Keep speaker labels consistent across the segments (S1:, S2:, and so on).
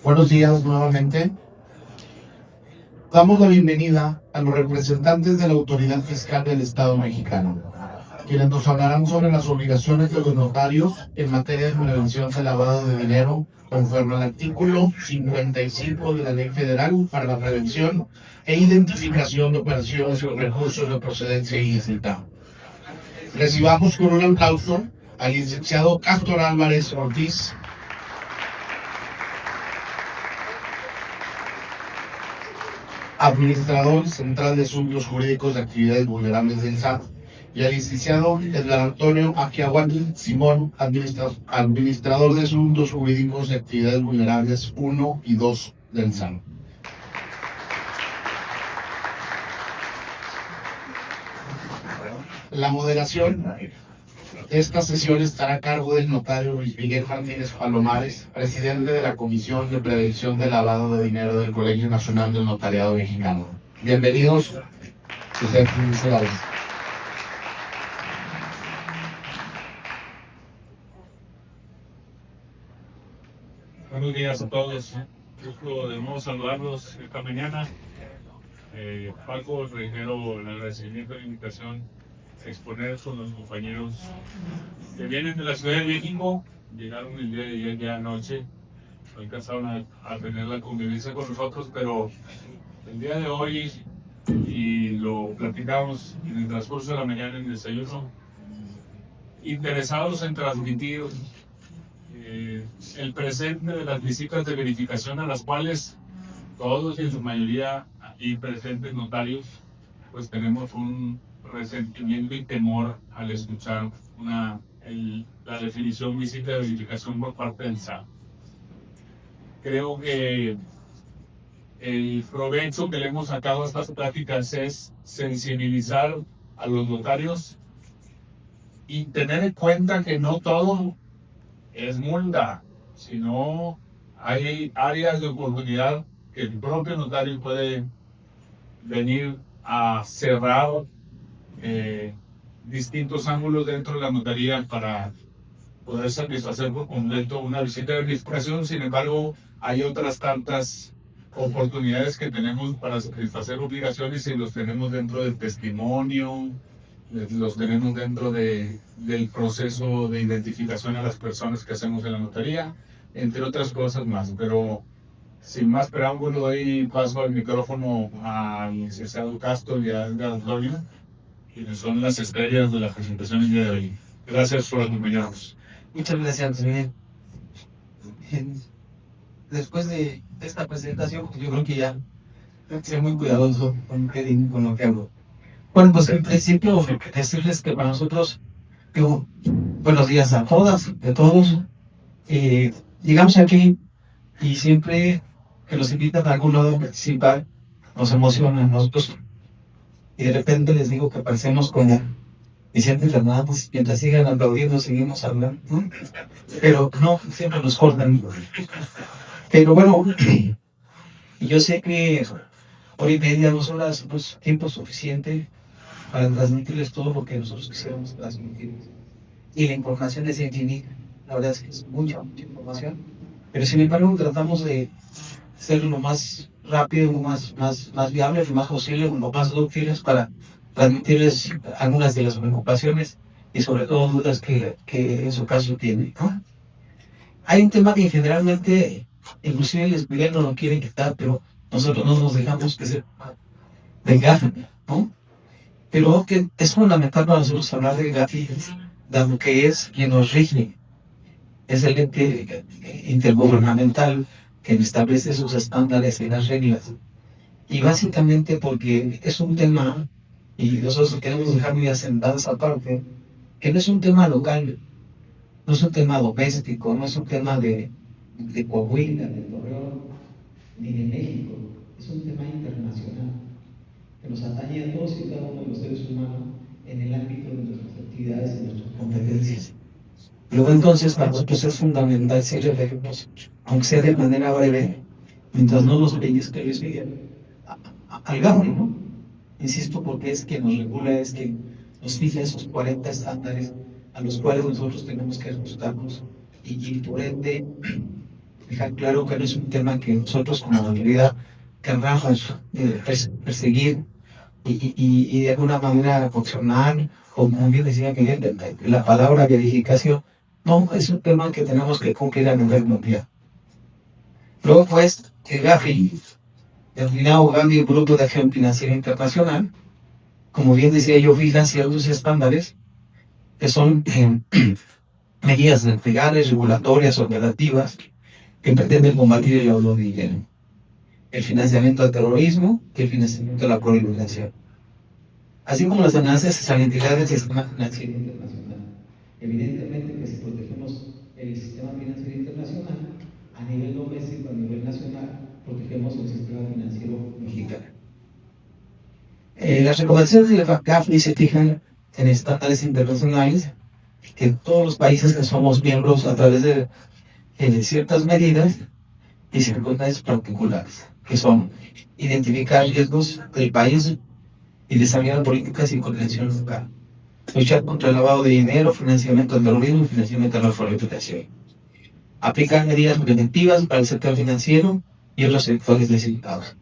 S1: Buenos días nuevamente. Damos la bienvenida a los representantes de la Autoridad Fiscal del Estado mexicano, quienes nos hablarán sobre las obligaciones de los notarios en materia de prevención del lavado de dinero, conforme al artículo 55 de la Ley Federal para la Prevención e Identificación de Operaciones con Recursos de Procedencia Ilícita. Recibamos con un aplauso al licenciado Cástor Álvarez Ortiz, administrador central de asuntos jurídicos de actividades vulnerables del SAT, y al licenciado Edgar Antonio Aquiahuatl Simón, administrador de asuntos jurídicos de actividades vulnerables 1 y 2 del SAT. La moderación de esta sesión estará a cargo del notario Luis Miguel Martínez Palomares, presidente de la Comisión de Prevención del Lavado de Dinero del Colegio Nacional del Notariado Mexicano. Bienvenidos.
S2: Buenos días a todos. Gusto de nuevo saludarlos esta mañana. Paco, reitero el agradecimiento de la invitación a exponer con los compañeros que vienen de la Ciudad de México. Llegaron el día de ayer, ya anoche. No alcanzaron a tener la convivencia con nosotros, pero el día de hoy, y lo platicamos en el transcurso de la mañana en el desayuno, interesados en transmitir el presente de las visitas de verificación a las cuales todos y en su mayoría aquí presentes notarios pues tenemos un resentimiento y temor al escuchar la definición visita de verificación por parte del SAT. Creo que el provecho que le hemos sacado a estas pláticas es sensibilizar a los notarios y tener en cuenta que no todo es multa, sino hay áreas de oportunidad que el propio notario puede venir a cerrar distintos ángulos dentro de la notaría para poder satisfacer por completo una visita de verificación. Sin embargo, hay otras tantas oportunidades que tenemos para satisfacer obligaciones y los tenemos dentro del testimonio, los tenemos dentro del proceso de identificación a las personas que hacemos en la notaría, entre otras cosas más. Pero sin más preámbulo, doy paso al micrófono al licenciado Castro y a Edgar Antonio, quienes son las estrellas de la presentación el día de hoy. Gracias por acompañarnos.
S3: Muchas gracias, Miguel. Después de esta presentación, yo creo que ya tengo que ser muy cuidadoso con lo que hablo. Bueno, pues en principio decirles que para nosotros, buenos días a todas, a todos. Llegamos aquí y siempre que nos invitan a algún lado a participar, nos emociona a nosotros. Y de repente les digo que parecemos como Vicente Fernández, mientras sigan aplaudiendo, seguimos hablando. Pero no, siempre nos cortan. Pero bueno, yo sé que hora y media, 2 horas, pues tiempo suficiente para transmitirles todo lo que nosotros quisiéramos transmitir. Y la información es infinita, la verdad es que es mucha información. Pero sin embargo tratamos de ser lo más rápido, lo más viable, lo más posible, lo más útiles para transmitirles algunas de las preocupaciones y sobre todo dudas que en su caso tienen, ¿no? Hay un tema que generalmente, inclusive el Miguel no lo quieren quitar, pero nosotros no nos dejamos que se del GAFI, ¿no? Pero que es fundamental para nosotros hablar del GAFI, dado que es quien nos rige, es el ente intergubernamental que establece sus estándares y las reglas. Y básicamente porque es un tema, y nosotros queremos dejar muy asentado esa parte, que no es un tema local, no es un tema doméstico, no es un tema de Coahuila, de Torreón, ni de México, es un tema internacional que nos atañe a todos y cada uno de los seres humanos en el ámbito de nuestras actividades y nuestras competencias. Luego entonces para nosotros es fundamental si referimos, aunque sea de manera breve, mientras no los pellizque Luis Miguel, al GAFI, ¿no? Insisto, porque es que nos regula, es que nos fija esos 40 estándares a los cuales nosotros tenemos que ajustarnos y por ende dejar claro que no es un tema que nosotros como autoridad querramos perseguir y de alguna manera funcionar, como bien decía Miguel, la palabra verificación, no, es un tema que tenemos que cumplir a nivel mundial. Luego, pues, el GAFI, denominado Gambia Grupo de Acción Financiera Internacional, como bien decía yo, fijan ciertos estándares que son medidas legales, regulatorias, operativas, que pretenden combatir el lavado de dinero, el financiamiento al terrorismo y el financiamiento a la proliferación, así como las amenazas a la integridad del sistema financiero internacional. Evidentemente que si protegemos el sistema financiero internacional, a nivel doméstico, a nivel nacional, protegemos el sistema financiero mexicano. Las recomendaciones de la GAFI se fijan en estándares internacionales que en todos los países que somos miembros a través de ciertas medidas y circunstancias particulares, que son identificar riesgos del país y desarrollar políticas y coordinación local, luchar contra el lavado de dinero, financiamiento del terrorismo y financiamiento de la proliferación, aplicar medidas preventivas para el sector financiero y otros sectores necesitados,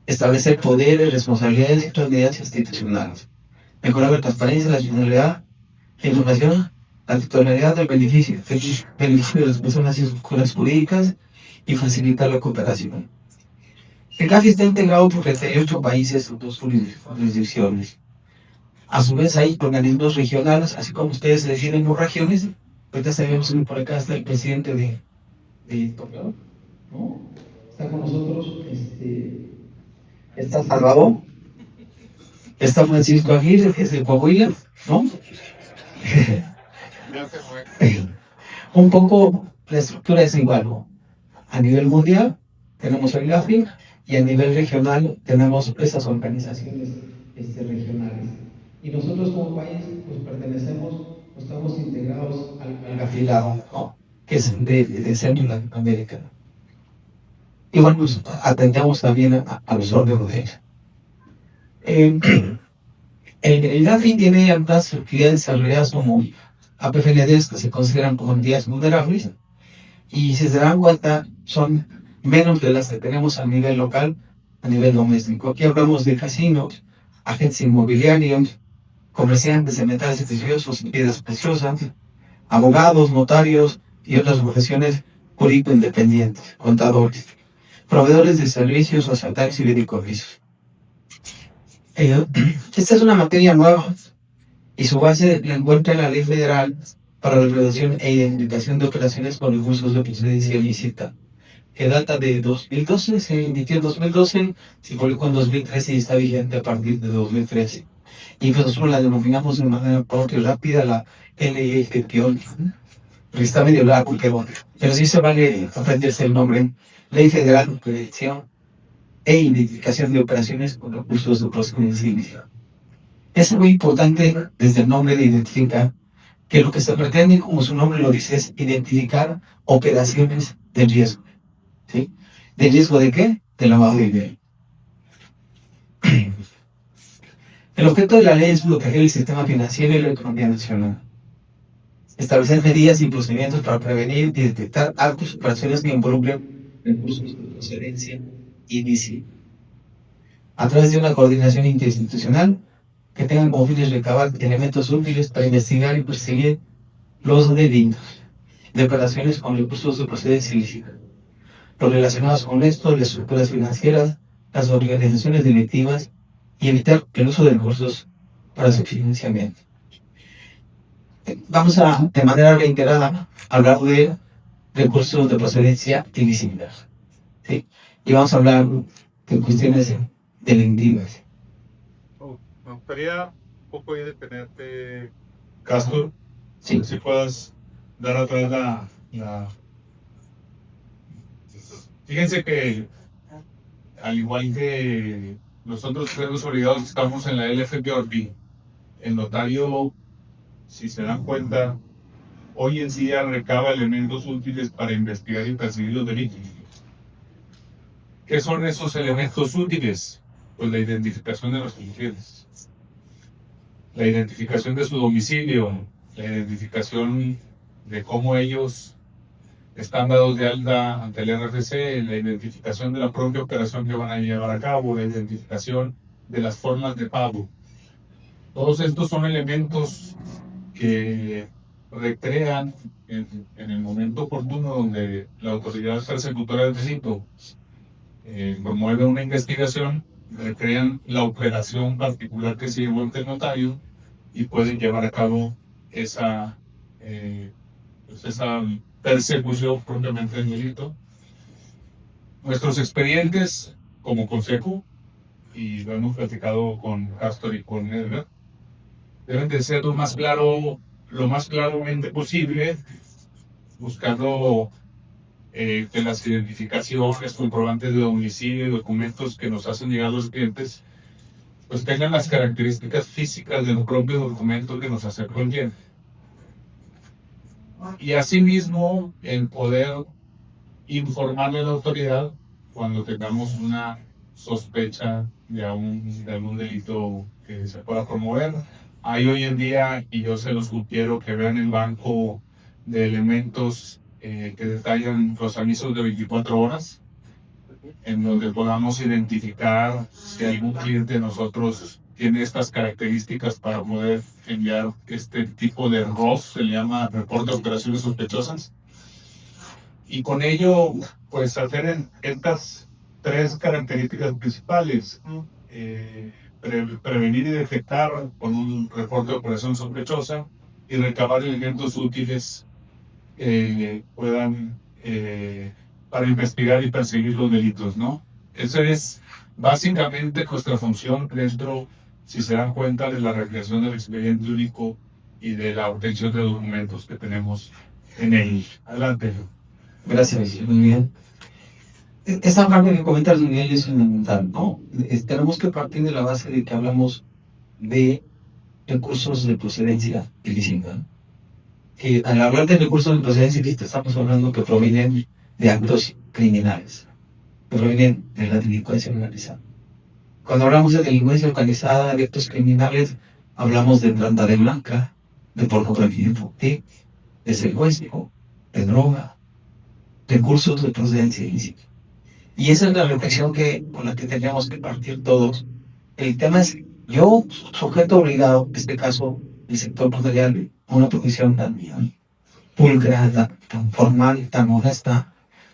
S3: establecer poderes, responsabilidades y otras medidas institucionales, mejorar la transparencia, la generalidad, la información, la titularidad del beneficio de las personas y sus escuelas jurídicas y facilitar la cooperación. El CAFI está integrado por 38 países en 2 jurisdicciones. A su vez hay organismos regionales, así como ustedes se deciden por regiones. Ahorita sabemos que por acá está el presidente de Torreón, ¿no? Está con nosotros, está Salvador, está Francisco Aguirre, que es de Coahuila, ¿no? Un poco la estructura es igual, ¿no? A nivel mundial tenemos el GAFI y a nivel regional tenemos esas organizaciones regionales. Y nosotros como país pues pertenecemos, estamos integrados al GAFI-LAO, ¿no? Que es de Centroamérica. Y bueno, pues atendemos también a los órganos de ella. El GAFI tiene algunas actividades desarrolladas como APFNDs que se consideran como entidades vulnerables y si se dan cuenta son menos de las que tenemos a nivel local, a nivel doméstico. Aquí hablamos de casinos, agentes inmobiliarios, comerciantes de metales preciosos y piedras preciosas, abogados, notarios y otras profesiones jurídico-independientes, contadores, proveedores de servicios, asaltantes y vericomisos. Esta es una materia nueva y su base la encuentra en la Ley Federal para la Regulación e Identificación de Operaciones con Recursos de Procedencia Ilícita, que data de 2012, se emitió en 2012, se publicó en 2013 y está vigente a partir de 2013. Y pues nosotros la denominamos de manera propia y rápida la ley gestión, porque está medio largo, pero sí se vale aprenderse el nombre, Ley Federal de Prevención e Identificación de Operaciones con Recursos de Procedencia Ilícita. Es muy importante desde el nombre de identificar que lo que se pretende, como su nombre lo dice, es identificar operaciones de riesgo. ¿Sí? ¿De riesgo de qué? De lavado de dinero. El objeto de la ley es proteger el sistema financiero y la economía nacional. Establecer medidas y procedimientos para prevenir y detectar actos y operaciones que involucren recursos de procedencia ilícita, a través de una coordinación interinstitucional que tengan como fines recabar elementos útiles para investigar y perseguir los delitos de operaciones con recursos de procedencia ilícita, los relacionados con esto, las estructuras financieras, las organizaciones delictivas y evitar el uso de recursos para su financiamiento. Vamos a, de manera reiterada, hablar de recursos de procedencia ilícita, ¿sí? Y vamos a hablar de cuestiones delictivas.
S2: Me gustaría un poco ahí detenerte, Castro,
S3: Sí.
S2: si puedas dar otra vez la... Fíjense que, al igual que nosotros tenemos obligados, estamos en la LFPRB, el notario, si se dan cuenta, hoy en día recaba elementos útiles para investigar y perseguir los delitos. ¿Qué son esos elementos útiles? Pues la identificación de los clientes, la identificación de su domicilio, la identificación de cómo ellos están dados de alta ante el RFC, la identificación de la propia operación que van a llevar a cabo, la identificación de las formas de pago. Todos estos son elementos que recrean en el momento oportuno donde la autoridad persecutora del delito promueve una investigación, recrean la operación particular que se llevó ante el notario y pueden llevar a cabo esa persecución propiamente del delito. Nuestros expedientes como consejo, y lo hemos platicado con Castor y con Edgar, deben de ser lo más claramente posible, buscando que las identificaciones, comprobantes de domicilio y documentos que nos hacen llegar los clientes, pues tengan las características físicas del propio documento que nos acercó el cliente. Y asimismo, el poder informarle a la autoridad cuando tengamos una sospecha de algún delito que se pueda promover. Hay hoy en día, y yo se los sugiero que vean el banco de elementos que detallan los avisos de 24 horas, en donde podamos identificar si algún cliente de nosotros tiene estas características para poder enviar este tipo de ROS, se le llama reporte de operaciones sospechosas. Y con ello, pues hacer estas tres características principales. Prevenir y detectar con un reporte de operación sospechosa y recabar elementos útiles puedan para investigar y perseguir los delitos, ¿no? Esa es básicamente nuestra función dentro, si se dan cuenta, de la recreación del expediente único y de la obtención de documentos que tenemos en él. Adelante.
S3: Gracias, muy bien. Esa parte que comentas, Miguel, es fundamental, ¿no? Tenemos que partir de la base de que hablamos de recursos de procedencia ilícita. Que al hablar de recursos de procedencia ilícita, estamos hablando que provienen de actos criminales, que provienen de la delincuencia organizada. Cuando hablamos de delincuencia organizada, de actos criminales, hablamos de trata de blanca, de pornografía infantil, de secuestro, de droga, recursos de procedencia ilícita. Y esa es la reflexión con la que tendríamos que partir todos. El tema es, yo, sujeto obligado, en este caso, el sector notarial, a una profesión tan pulcra, tan formal, tan honesta,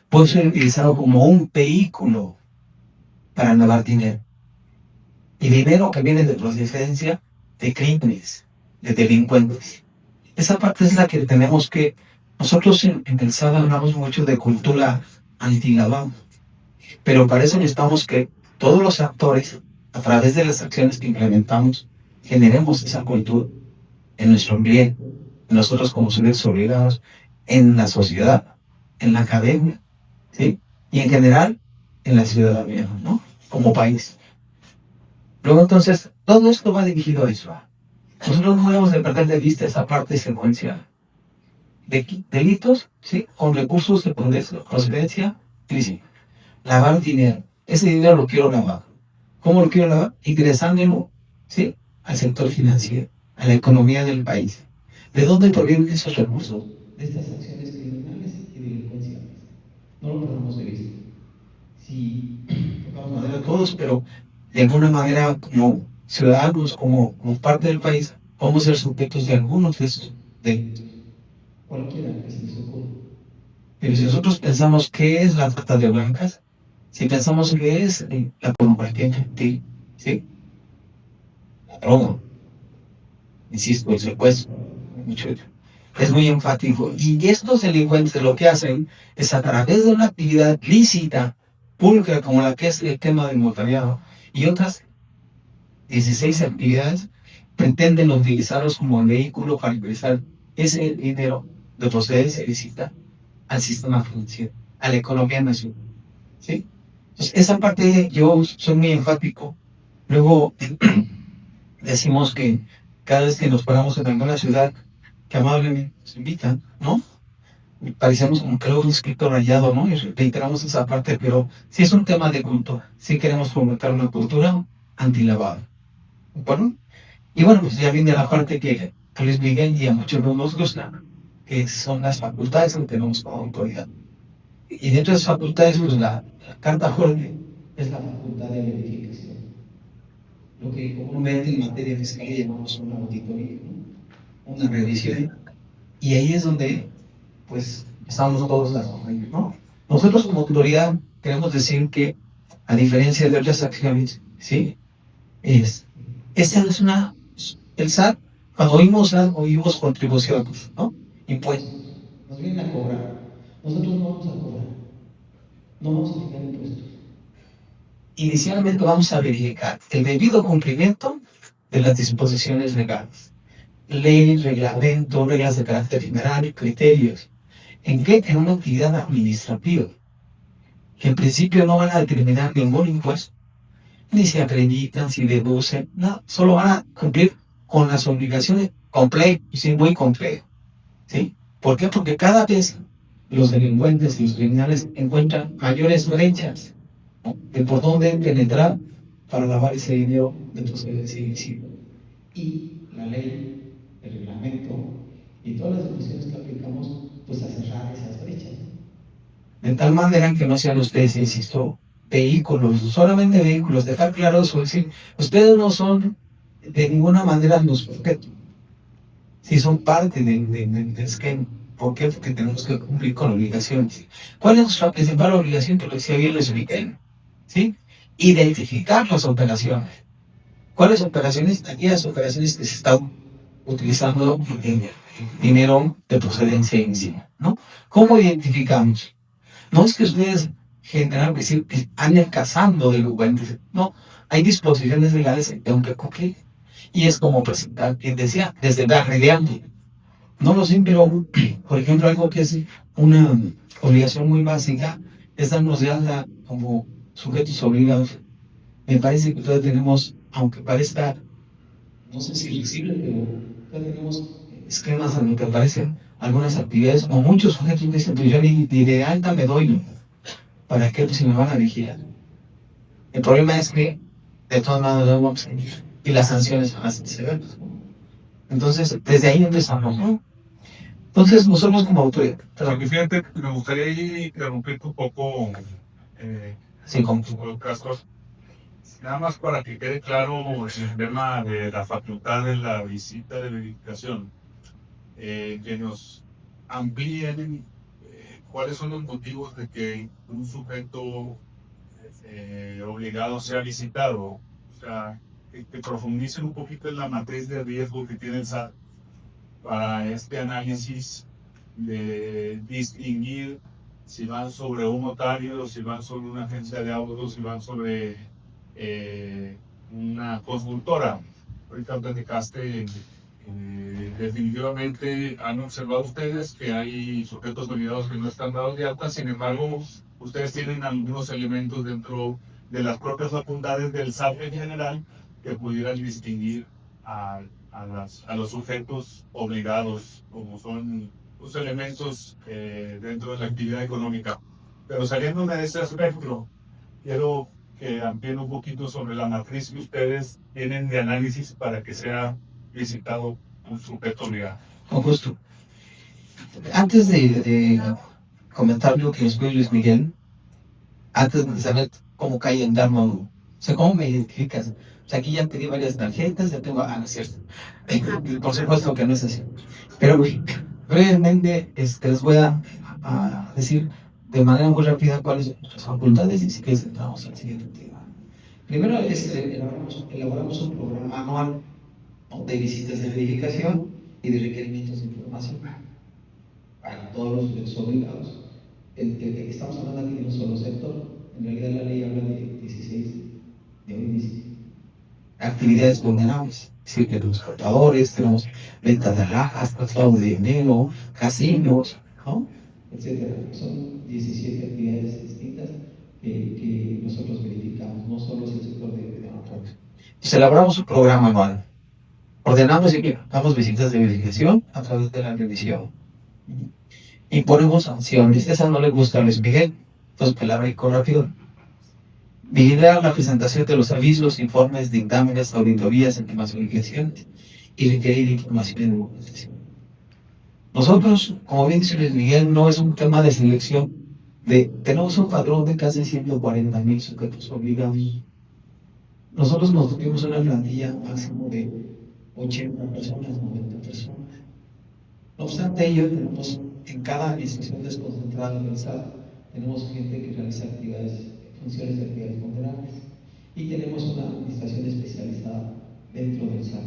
S3: puede ser utilizado como un vehículo para lavar dinero. Y dinero que viene de procedencia de crímenes, de delincuentes. Esa parte es la que tenemos que... Nosotros en el SAD hablamos mucho de cultura antilavado. Pero para eso necesitamos que todos los actores, a través de las acciones que implementamos, generemos esa cultura en nuestro ambiente, nosotros como seres obligados, en la sociedad, en la academia, ¿sí? Y en general, en la ciudadanía, ¿no? Como país. Luego entonces, todo esto va dirigido a eso. Nosotros no debemos de perder de vista esa parte secuencial de delitos, ¿sí? Con recursos de procedencia ilícita. Lavar dinero. Ese dinero lo quiero lavar. ¿Cómo lo quiero lavar? Ingresándolo, ¿sí? Al sector financiero, a la economía del país. ¿De dónde provienen esos recursos? De estas acciones criminales y delincuenciales. No lo perdamos de vista. Sí, tocamos madera a todos, pero de alguna manera, como ciudadanos, como parte del país, vamos a ser sujetos de algunos de esos delitos. Cualquiera que se les ocurra. Pero si nosotros pensamos qué es la trata de blancas, si pensamos qué es la pornografía infantil, ¿sí? La droga, insisto, el secuestro, mucho, es muy enfático. Y estos delincuentes lo que hacen es a través de una actividad lícita, pública, como la que es el tema del notariado, y otras 16 actividades, pretenden utilizarlos como vehículo para ingresar ese dinero de procedencia ilícita al sistema financiero, a la economía nacional, ¿sí? Entonces, esa parte yo soy muy enfático. Luego decimos que cada vez que nos paramos en alguna ciudad, que amablemente nos invitan, ¿no? Y parecemos como que un escrito rayado, ¿no? Y reiteramos esa parte, pero sí es un tema de cultura. Sí queremos fomentar una cultura antilavado. ¿De acuerdo? Y bueno, pues ya viene la parte que a Luis Miguel y a muchos no nos gusta, que son las facultades que tenemos como autoridad. Y dentro de esas facultades, pues la carta Jorge es la facultad de verificación. Lo que comúnmente en materia fiscal llamamos una auditoría, ¿no? Una revisión. Y ahí es donde, pues, estamos todos ¿no? Nosotros como autoridad queremos decir que, a diferencia de otras acciones, ¿sí? Esta es el SAT, cuando oímos SAT, oímos contribuciones, ¿no? Impuestos. Nos vienen a cobrar. Nosotros no vamos a cobrar. No vamos a fijar impuestos. Inicialmente vamos a verificar el debido cumplimiento de las disposiciones legales. Ley, reglamento, reglas de carácter general, criterios. ¿En qué? En una actividad administrativa. Que en principio no van a determinar ningún impuesto. Ni se acreditan, si deducen, no. Solo van a cumplir con las obligaciones complejas, sí, muy complejas. ¿Sí? ¿Por qué? Porque cada vez los delincuentes y los criminales encuentran mayores brechas, ¿no? De por dónde penetrar para lavar ese dinero de procedencia ilícita. Y la ley, el reglamento y todas las decisiones que aplicamos, pues a cerrar esas brechas. De tal manera que no sean ustedes, insisto, vehículos, solamente vehículos, dejar claro eso, decir, ustedes no son de ninguna manera los objetos, si son parte del esquema. ¿Por qué? Porque tenemos que cumplir con obligaciones. ¿Cuál es nuestra principal obligación? Que lo decía bien Luis Miguel, ¿sí? Identificar las operaciones. ¿Cuáles operaciones? Aquellas operaciones que se están utilizando dinero de procedencia ilícita, ¿no? ¿Cómo identificamos? No es que ustedes generan decir que anden cazando delincuentes, no, hay disposiciones legales que tengo que cumplir. Y es como presentar, quien decía, desde la radiante. No lo sé, pero, por ejemplo, algo que es una obligación muy básica es darnos de alta como sujetos obligados. Me parece que todavía tenemos, aunque parezca, no sé si flexible, pero todavía tenemos esquemas en lo que aparecen algunas actividades o muchos sujetos que dicen, pues yo ni de alta me doy, ¿para qué? Pues si me van a vigilar. El problema es que de todas maneras no vamos a ir y las sanciones van a ser severas. Entonces, desde ahí empezamos, ¿no? Entonces, nosotros como autoridad.
S2: Porque fíjate, me gustaría interrumpirte un poco
S3: Sí, como
S2: con los casos. Nada más para que quede claro el tema de la facultad de la visita de verificación. Que nos amplíen cuáles son los motivos de que un sujeto obligado sea visitado. O sea, que profundicen un poquito en la matriz de riesgo que tiene el SAT para este análisis de distinguir si van sobre un notario, si van sobre una agencia de autos, si van sobre una consultora. Ahorita platicaste, definitivamente han observado ustedes que hay sujetos obligados que no están dados de alta, sin embargo, ustedes tienen algunos elementos dentro de las propias facultades del SAT en general que pudieran distinguir a los sujetos obligados, como son los elementos dentro de la actividad económica. Pero saliéndome de ese aspecto, quiero que amplíen un poquito sobre la matriz que ustedes tienen de análisis para que sea visitado un sujeto obligado.
S3: con gusto. Antes de comentar lo que nos pide Luis Miguel, antes de saber cómo cae en Dharma, o sea, cómo me identificas. O sea, aquí ya pedí varias tarjetas, ya tengo, no es cierto. Por supuesto que no es así. Pero brevemente les voy a decir de manera muy rápida cuáles son nuestras facultades y si quieres entramos al siguiente tema. Primero elaboramos un programa anual, ¿no?, de visitas de verificación y de requerimientos de información para todos los sujetos obligados. El que estamos hablando aquí de un solo sector, en realidad la ley habla de 16, de hoy 17 actividades vulnerables. Es decir, que los portadores, tenemos venta de alhajas, traslado de dinero, casinos, ¿no?, etcétera. Son 17 actividades distintas que nosotros verificamos, no solo es el sector de notarios. Entonces elaboramos un programa anual, ordenamos y damos visitas de verificación a través de la revisión. Y ponemos sanciones. Esa no le gusta a Luis Miguel, entonces que la rico rápido. Vigilar la presentación de los avisos, informes, dictámenes, auditorías, en temas de obligaciones y requerir información de documentación. Nosotros, como bien dice Luis Miguel, no es un tema de selección. Tenemos un padrón de casi 140,000 sujetos obligados. Nosotros nos tuvimos una plantilla máximo de 80 personas, 90 personas. No obstante ello, tenemos en cada institución desconcentrada del Estado, tenemos gente que realiza funciones de actividades moderadas y tenemos una administración especializada dentro del SAT.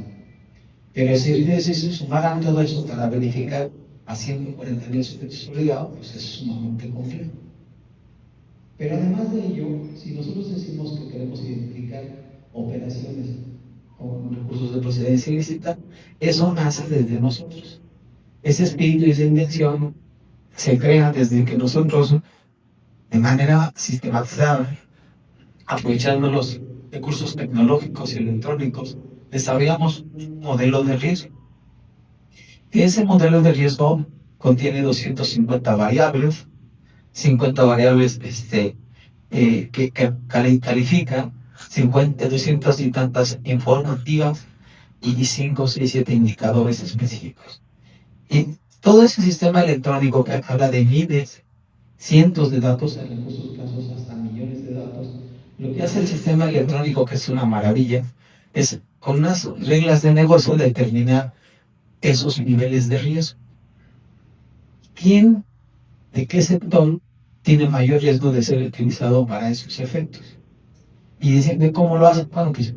S3: Pero si se sumaran todo eso para verificar a 140,000 sujetos obligados, pues es sumamente complejo. Pero además de ello, si nosotros decimos que queremos identificar operaciones con recursos de procedencia ilícita, eso nace desde nosotros. Ese espíritu y esa intención se crea desde que nosotros, de manera sistematizada, aprovechando los recursos tecnológicos y electrónicos, desarrollamos un modelo de riesgo. Ese modelo de riesgo contiene 250 variables, 50 variables que califican, 50, 200 y tantas informativas y 5, 6, 7 indicadores específicos. Y todo ese sistema electrónico que habla de miles, cientos de datos, en muchos casos hasta millones de datos, lo que hace el sistema electrónico, que es una maravilla, es con unas reglas de negocio determinar esos niveles de riesgo. ¿Quién, de qué sector, tiene mayor riesgo de ser utilizado para esos efectos? Y dicen, ¿de cómo lo hacen? Bueno, pues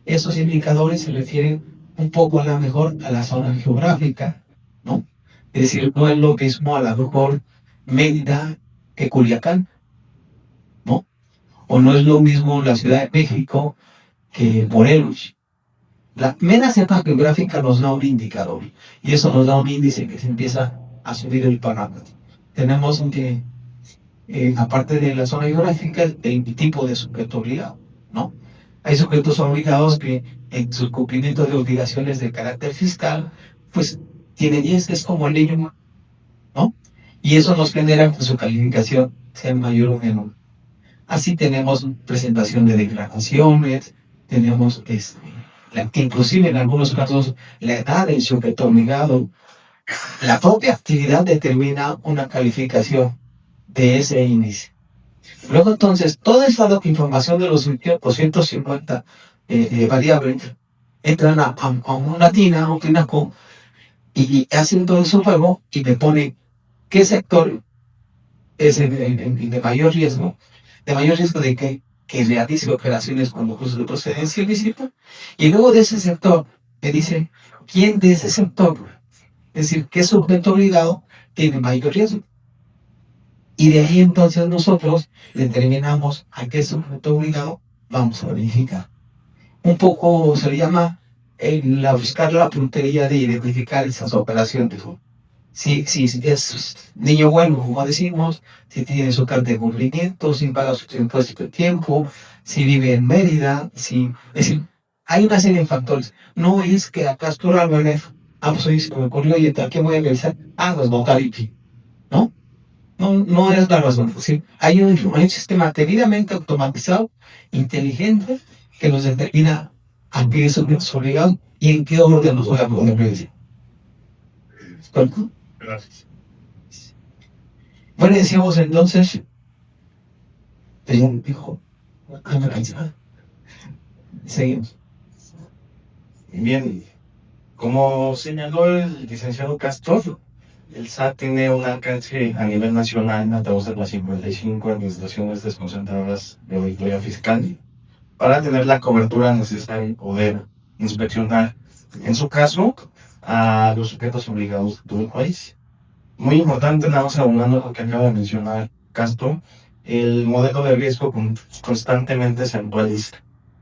S3: esos indicadores se refieren un poco a la mejor a la zona geográfica, ¿no? Es decir, no es lo mismo a la mejor Mérida que Culiacán, ¿no? O no es lo mismo la Ciudad de México que Morelos. La mera zona geográfica nos da un indicador y eso nos da un índice que se empieza a subir el parámetro. Tenemos que, aparte de la zona geográfica, el tipo de sujeto obligado, ¿no? Hay sujetos obligados que en su cumplimiento de obligaciones de carácter fiscal, pues tiene 10, que es como el niño, ¿no? Y eso nos genera que su calificación sea mayor o menor. Así tenemos presentación de declaraciones, tenemos inclusive en algunos casos la edad del sujeto obligado. La propia actividad determina una calificación de ese índice. Luego entonces, toda esa información de los 250 variables entran a una tina, a un tinaco, y hacen todo su juego y me pone qué sector es el de mayor riesgo. ¿De mayor riesgo de qué? Que realice operaciones con recursos de procedencia ilícita. Y luego de ese sector, me dice quién de ese sector, es decir, qué sujeto obligado tiene mayor riesgo. Y de ahí entonces nosotros determinamos a qué sujeto obligado vamos a verificar. Un poco se le llama buscar la puntería de identificar esas operaciones. Si es niño bueno, como decimos, si tiene su carta de cumplimiento, si paga sus impuestos de tiempo, si vive en Mérida, es decir, hay una serie de factores. No es que acá Castro Álvarez, pues se me ocurrió, oye, ¿qué voy a realizar? Pues votar IP, ¿no? No es la razón. ¿Sí? Hay un sistema debidamente automatizado, inteligente, que nos determina a qué es obligado y en qué orden nos voy a poder realizar.
S2: Gracias.
S3: Bueno, decíamos entonces, seguimos.
S4: Bien, como señaló el licenciado Castro, el SAT tiene un alcance a nivel nacional a través de las 55 administraciones desconcentradas de auditoría fiscal para tener la cobertura necesaria y poder inspeccionar, en su caso, a los sujetos obligados de todo el país. Muy importante, nada más abundando lo que acaba de mencionar Castro, el modelo de riesgo constantemente se actualiza.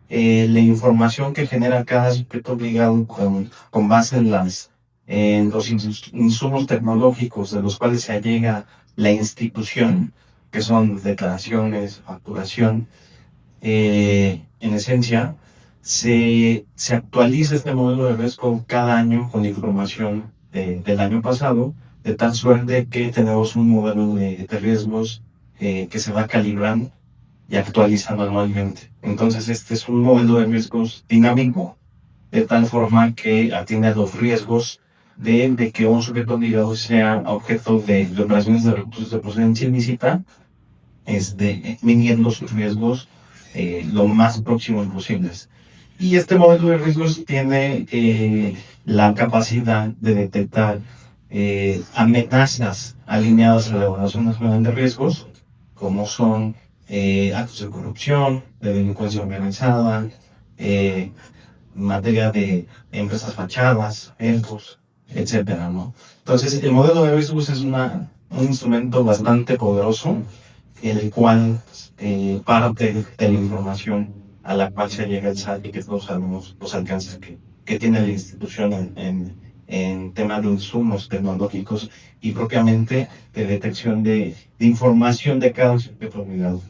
S4: La información que genera cada sujeto obligado con base en los insumos tecnológicos de los cuales se allega la institución, que son declaraciones, facturación, en esencia, se actualiza este modelo de riesgo cada año con información del año pasado, de tal suerte que tenemos un modelo de riesgos que se va calibrando y actualizando anualmente. Entonces este es un modelo de riesgos dinámico, de tal forma que atiende a los riesgos de que un sujeto obligado sea objeto de operaciones de recursos de procedencia ilícita, midiendo sus riesgos lo más próximos posibles. Y este modelo de riesgos tiene la capacidad de detectar amenazas alineadas a la Evaluación Nacional de Riesgos, como son actos de corrupción, de delincuencia organizada, en materia de empresas fachadas, riesgos, etcétera, ¿no? Entonces, el modelo de riesgos es un instrumento bastante poderoso, el cual parte de la información a la cual se llega el SAT y que todos sabemos los alcances que tiene la institución en temas de insumos tecnológicos y propiamente de detección de información de cada sujeto obligado.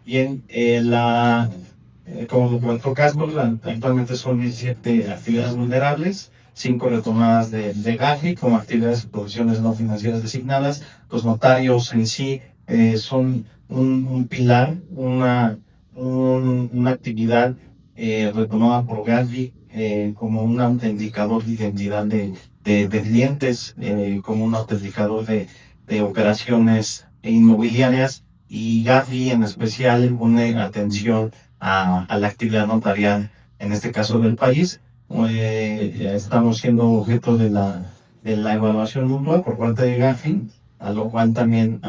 S4: Bien, como comentó Casper, actualmente son 17 actividades vulnerables, 5 retomadas de GAFI como actividades y provisiones no financieras designadas. Los notarios en sí son un pilar, una actividad retomada por GAFI como un autenticador de identidad de clientes, como un autenticador de operaciones inmobiliarias, y GAFI en especial pone atención a la actividad notarial, en este caso del país. Estamos siendo objeto de la evaluación mutua por parte de GAFI, a lo cual también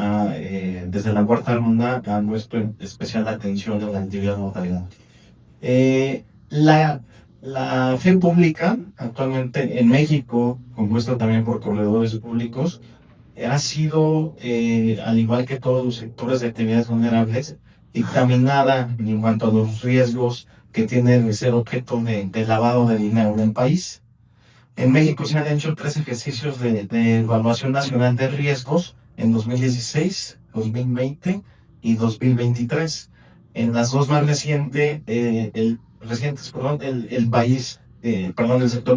S4: desde la cuarta ronda han puesto especial atención a la actividad notarial. La fe pública actualmente en México, compuesta también por corredores públicos, ha sido, al igual que todos los sectores de actividades vulnerables, dictaminada en cuanto a los riesgos que tiene de ser objeto de lavado de dinero en el país. En México se han hecho 3 ejercicios de evaluación nacional de riesgos en 2016, 2020 y 2023. En las dos más recientes, el sector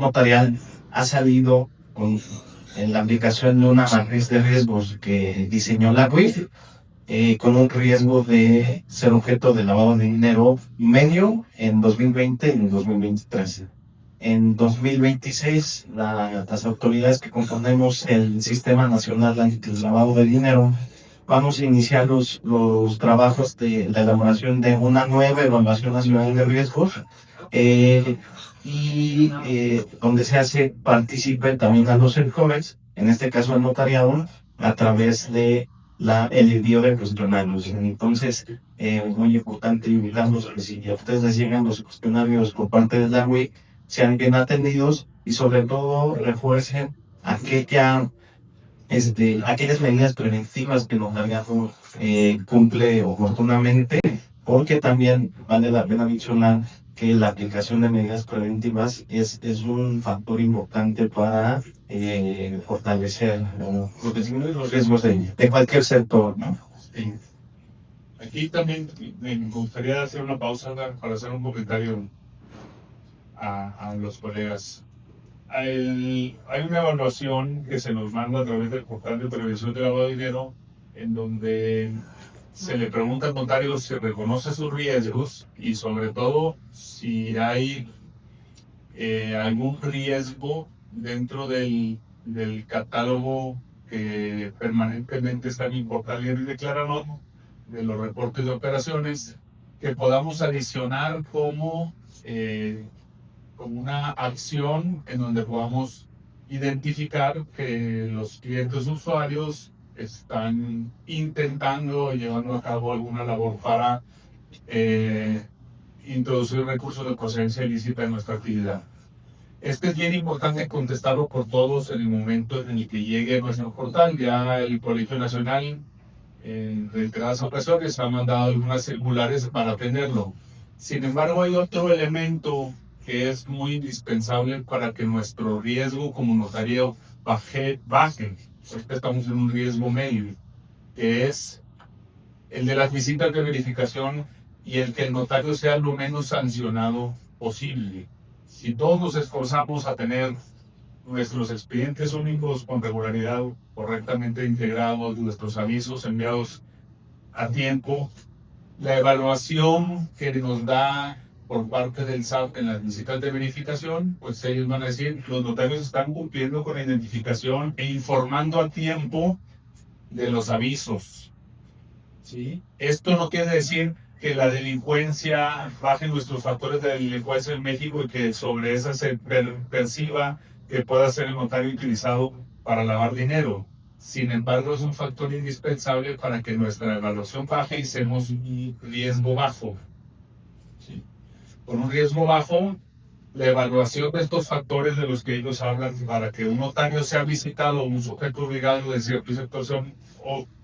S4: notarial ha salido en la aplicación de una matriz de riesgos que diseñó la UIF, con un riesgo de ser objeto de lavado de dinero medio en 2020 y en 2023. En 2026, las autoridades que componemos el Sistema Nacional Anti-Lavado de Dinero vamos a iniciar los trabajos de la elaboración de una nueva evaluación nacional de riesgos, donde se hace partícipe también a los sectores, en este caso al notariado, a través de el envío de cuestionarios. Entonces, es muy importante invitarlos a que si a ustedes les llegan los cuestionarios por parte de la UIC, sean bien atendidos y sobre todo refuercen aquellas medidas preventivas que los notariado cumple oportunamente, porque también vale la pena mencionar que la aplicación de medidas preventivas es un factor importante para fortalecer los riesgos de cualquier sector, ¿no?
S2: Sí. Aquí también me gustaría hacer una pausa para hacer un comentario a los colegas. Hay una evaluación que se nos manda a través del portal de prevención de lavado de dinero, en donde se le pregunta al notario si reconoce sus riesgos y sobre todo si hay algún riesgo dentro del catálogo que permanentemente está en mi portal y declarador de los reportes de operaciones, que podamos adicionar como una acción en donde podamos identificar que los clientes usuarios están intentando o llevando a cabo alguna labor para introducir recursos de procedencia ilícita en nuestra actividad. Es bien importante contestarlo por todos en el momento en el que llegue a nuestro portal. Ya el Colegio Nacional en reiteradas ocasiones ha mandado algunas circulares para tenerlo. Sin embargo, hay otro elemento que es muy indispensable para que nuestro riesgo como notario baje. Porque estamos en un riesgo medio, que es el de las visitas de verificación y el que el notario sea lo menos sancionado posible. Si todos nos esforzamos a tener nuestros expedientes únicos con regularidad, correctamente integrados, nuestros avisos enviados a tiempo, la evaluación que nos da por parte del SAT en las visitas de verificación, pues ellos van a decir, los notarios están cumpliendo con la identificación e informando a tiempo de los avisos. ¿Sí? Esto no quiere decir que la delincuencia, bajen nuestros factores de delincuencia en México y que sobre esa se perciba que pueda ser el notario utilizado para lavar dinero. Sin embargo, es un factor indispensable para que nuestra evaluación baje y seamos un riesgo bajo. ¿Sí? Con un riesgo bajo, la evaluación de estos factores de los que ellos hablan para que un notario sea visitado o un sujeto obligado de cierto sector sea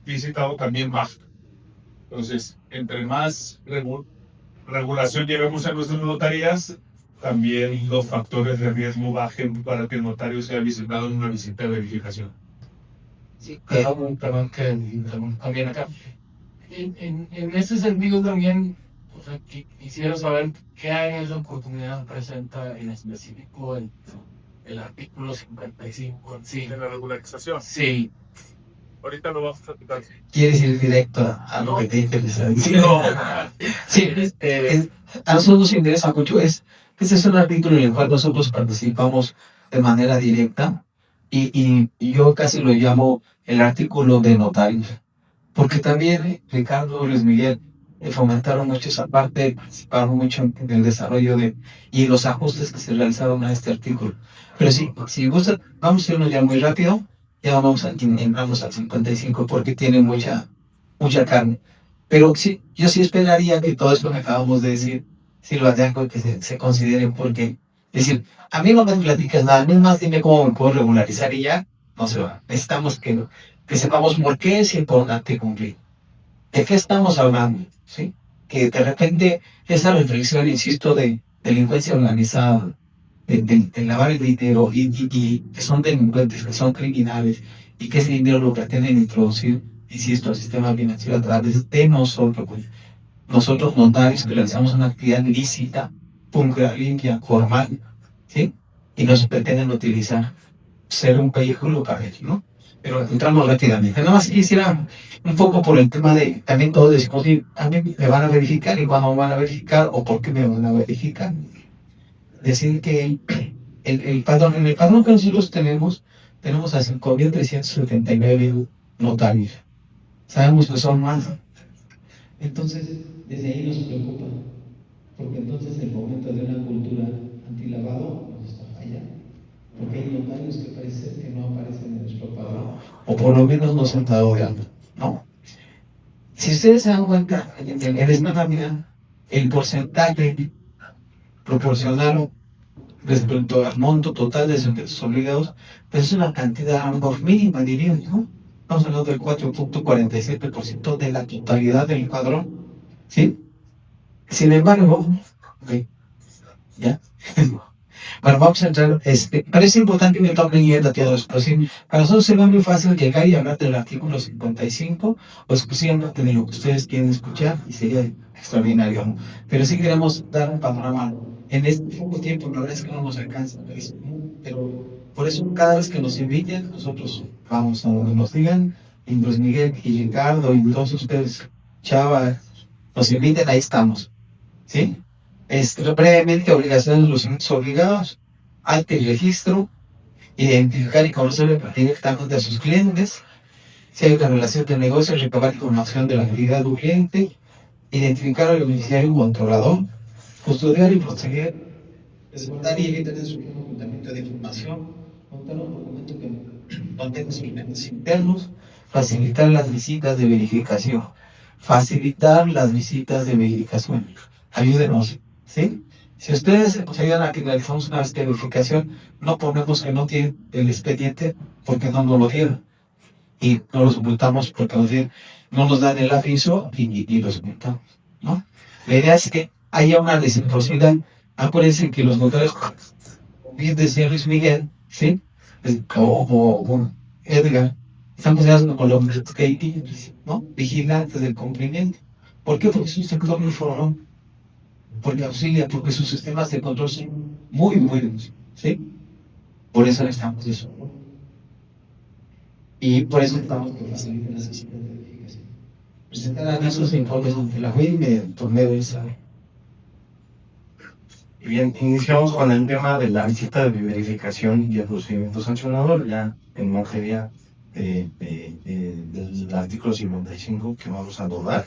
S2: visitado también baja. Entonces, entre más regulación llevemos en nuestras notarías, también los factores de riesgo bajen para que el notario sea visitado en una visita de verificación.
S3: Sí, perdón que también acá. En ese sentido también, o sea, quisiera saber qué áreas de oportunidad presenta en específico el artículo 55 en sí.
S2: ¿De la regularización?
S3: Sí.
S2: Ahorita lo vamos a tratar.
S3: ¿Quieres ir directo a lo que te interesa?
S2: No.
S3: Sí, a nosotros nos interesa mucho. Ese es un artículo en el cual nosotros participamos de manera directa y yo casi lo llamo el artículo de notarios. Porque también Ricardo, Luis Miguel, fomentaron mucho esa parte, participaron mucho en el desarrollo y los ajustes que se realizaron a este artículo. Pero sí, si gusta, vamos a irnos ya muy rápido. Ya entramos al 55 porque tiene mucha carne. Pero sí, yo sí esperaría que todo esto que acabamos de decir, sí lo hagan que se consideren porque, es decir, a mí no me platicas nada, a mí más dime cómo me puedo regularizar y ya, no se va. Necesitamos que sepamos por qué es importante cumplir. ¿De qué estamos hablando? ¿Sí? Que de repente esa reflexión, insisto, de delincuencia organizada, de lavar el dinero y que son delincuentes, que son criminales y que ese dinero lo pretenden introducir, insisto, al sistema financiero a través de nosotros, pues. Nosotros notarios que realizamos una actividad lícita, pública, limpia, formal, ¿sí? Y nos pretenden utilizar, ser un vehículo para ello, ¿no? Pero entramos rápidamente. Nada más quisiera un poco por el tema de, también todos decimos, sí, a mí me van a verificar y cuándo me van a verificar o por qué me van a verificar. Decir que el padrón, en el padrón que nosotros tenemos a 5.379 notarios. Sabemos que son más. Entonces, desde ahí nos preocupa, porque entonces el momento de una cultura antilavado nos está fallando. Porque hay notarios que parece que no aparecen en nuestro padrón, o por lo menos no se han dado de alta. No. Si ustedes se dan cuenta, en esta lámina, el porcentaje proporcional respecto al monto total de sujetos obligados, pues es una cantidad a lo mejor mínima, diría, ¿no? Estamos hablando del 4.47% de la totalidad del padrón, ¿sí? Sin embargo, okay, ¿ya? Bueno, vamos a entrar, parece importante que tomen leyenda todo esto, ¿sí? Para nosotros será muy fácil llegar y hablar del artículo 55 o exclusivamente de lo que ustedes quieren escuchar y sería extraordinario, ¿no? Pero sí queremos dar un panorama. En este poco tiempo, la verdad es que no nos alcanza, pero por eso cada vez que nos inviten, nosotros vamos a donde nos digan, y Luis Miguel y Ricardo y todos ustedes, Chava, nos inviten, ahí estamos, ¿sí? Brevemente, obligaciones de los sujetos obligados, acta y registro, identificar y conocer directamente a sus clientes, si hay una relación de negocio, recabar información de la actividad urgente, identificar al beneficiario controlador, custodiar y proteger, resguardar y evitar el ocultamiento de información, contar un documento que contenga sus elementos internos, facilitar las visitas de verificación. Ayúdenos, ¿sí? Si ustedes nos ayudan a que realizamos una verificación, no ponemos que no tienen el expediente porque no nos lo dieron. Y no los ocultamos porque no nos dan el aviso y los ocultamos, ¿no? La idea es que haya una reciprocidad. Acuérdense que los notarios, bien decía Luis Miguel, ¿sí? O Edgar, estamos hablando con los gatekeepers, ¿no? Vigilantes del cumplimiento. ¿Por qué? Porque es un sector muy formal. Porque auxilia, porque sus sistemas de control son muy buenos, ¿sí? Por eso necesitamos eso. Y por eso estamos que faciliten las visitas de verificación. Presentarán esos informes ante la UIM por medio de esa
S4: Y bien, iniciamos con el tema de la visita de verificación y el procedimiento sancionador, ya en materia del artículo 55 que vamos a abordar.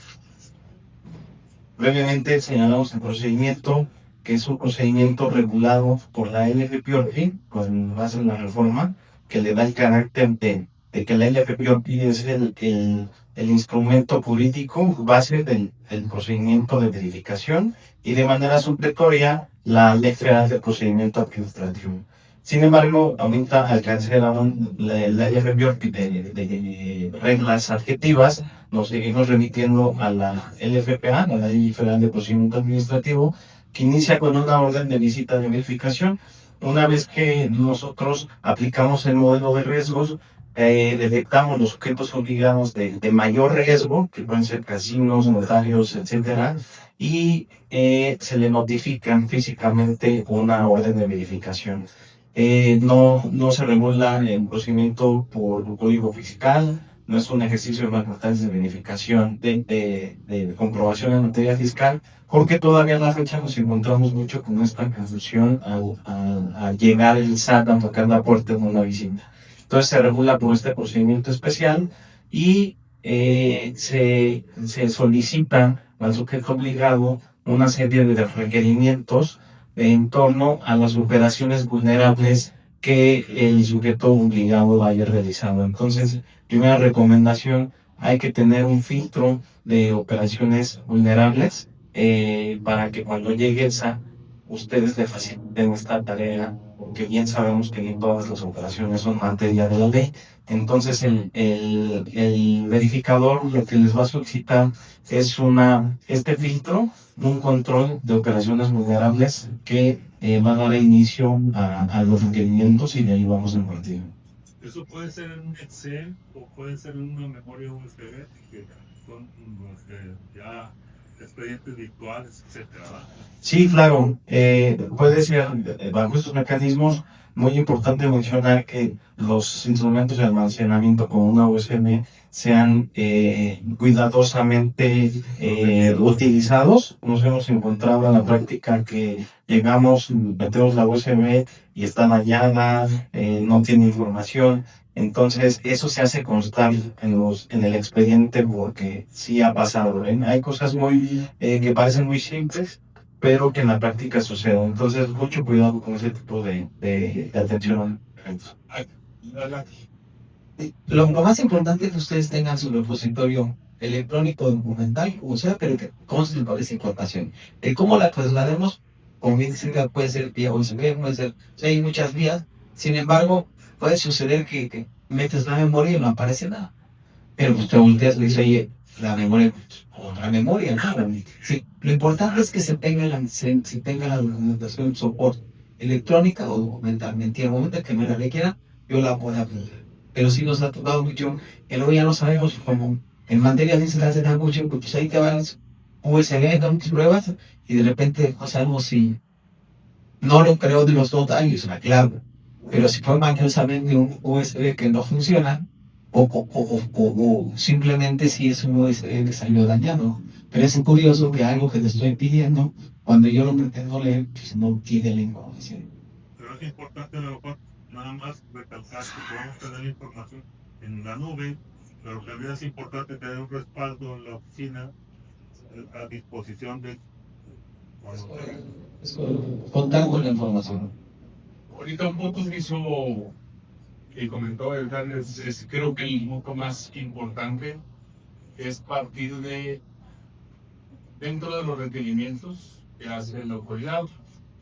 S4: Brevemente señalamos el procedimiento, que es un procedimiento regulado por la LFPORPI, con base en la reforma, que le da el carácter de que la LFPORPI es el instrumento político base del procedimiento de verificación y de manera supletoria la Ley Federal de Procedimiento Administrativo. Sin embargo, ahorita al carecer aún la LFPORPI de reglas adjetivas, nos seguimos remitiendo a la LFPA, la Ley Federal de Procedimiento Administrativo, que inicia con una orden de visita de verificación. Una vez que nosotros aplicamos el modelo de riesgos, detectamos los sujetos obligados de mayor riesgo, que pueden ser casinos, notarios, etcétera, y se le notifican físicamente una orden de verificación. No se regula el procedimiento por código fiscal, no es un ejercicio de facultades de verificación de comprobación en materia fiscal, porque todavía a la fecha nos encontramos mucho con esta confusión al llegar el SAT a tocar la puerta en una visita. Entonces se regula por este procedimiento especial y se solicita al sujeto obligado una serie de requerimientos en torno a las operaciones vulnerables que el sujeto obligado haya realizado. Entonces, primera recomendación, hay que tener un filtro de operaciones vulnerables para que cuando llegue el SAT, ustedes le faciliten esta tarea, porque bien sabemos que no todas las operaciones son materia de la ley. Entonces, el verificador lo que les va a solicitar es este filtro, un control de operaciones vulnerables que va a dar inicio a los requerimientos y de ahí vamos a partir.
S2: Eso puede ser en un Excel o puede ser en una memoria USB, que son ya expedientes virtuales, etcétera.
S4: Sí, claro. Puede ser bajo estos mecanismos. Muy importante mencionar que los instrumentos de almacenamiento con una USB sean cuidadosamente utilizados. Nos hemos encontrado en la práctica que llegamos, metemos la USB y está dañada, no tiene información. Entonces, eso se hace constar en el expediente porque sí ha pasado. Hay cosas que parecen muy simples, pero que en la práctica suceden. Entonces, mucho cuidado con ese tipo de atención.
S3: Lo más importante es que ustedes tengan su repositorio electrónico documental, o sea, pero que conste para esa importación. ¿Cómo la traslademos? Como bien dicen, puede ser vía USB, puede ser, o sea, hay muchas vías. Sin embargo, puede suceder que metes la memoria y no aparece nada. Pero pues te volteas y le dices, oye, la memoria, otra memoria, ¿no? Sí, lo importante es que se tenga la documentación, soporte electrónica o documentalmente. Y en el momento que me la requiera, yo la puedo aprender. Pero sí nos ha tocado mucho, que luego ya no sabemos cómo, en materia de se hace mucho, pues ahí te van USB, dan tus pruebas, y de repente no sabemos si, no lo creo de los notarios, claro, pero si fue mañosamente un USB que no funciona, o simplemente si es un USB que salió dañado. Pero es curioso que algo que te estoy pidiendo, cuando yo lo pretendo leer, pues no tiene la información.
S2: Pero es importante a lo mejor nada más recalcar que podemos tener información en la nube, pero también es importante tener un respaldo en la oficina a disposición de...
S3: Contar con la información.
S2: Ahorita un punto que hizo y comentó Edgar es creo que el punto más importante es partir de dentro de los requerimientos que hace la autoridad,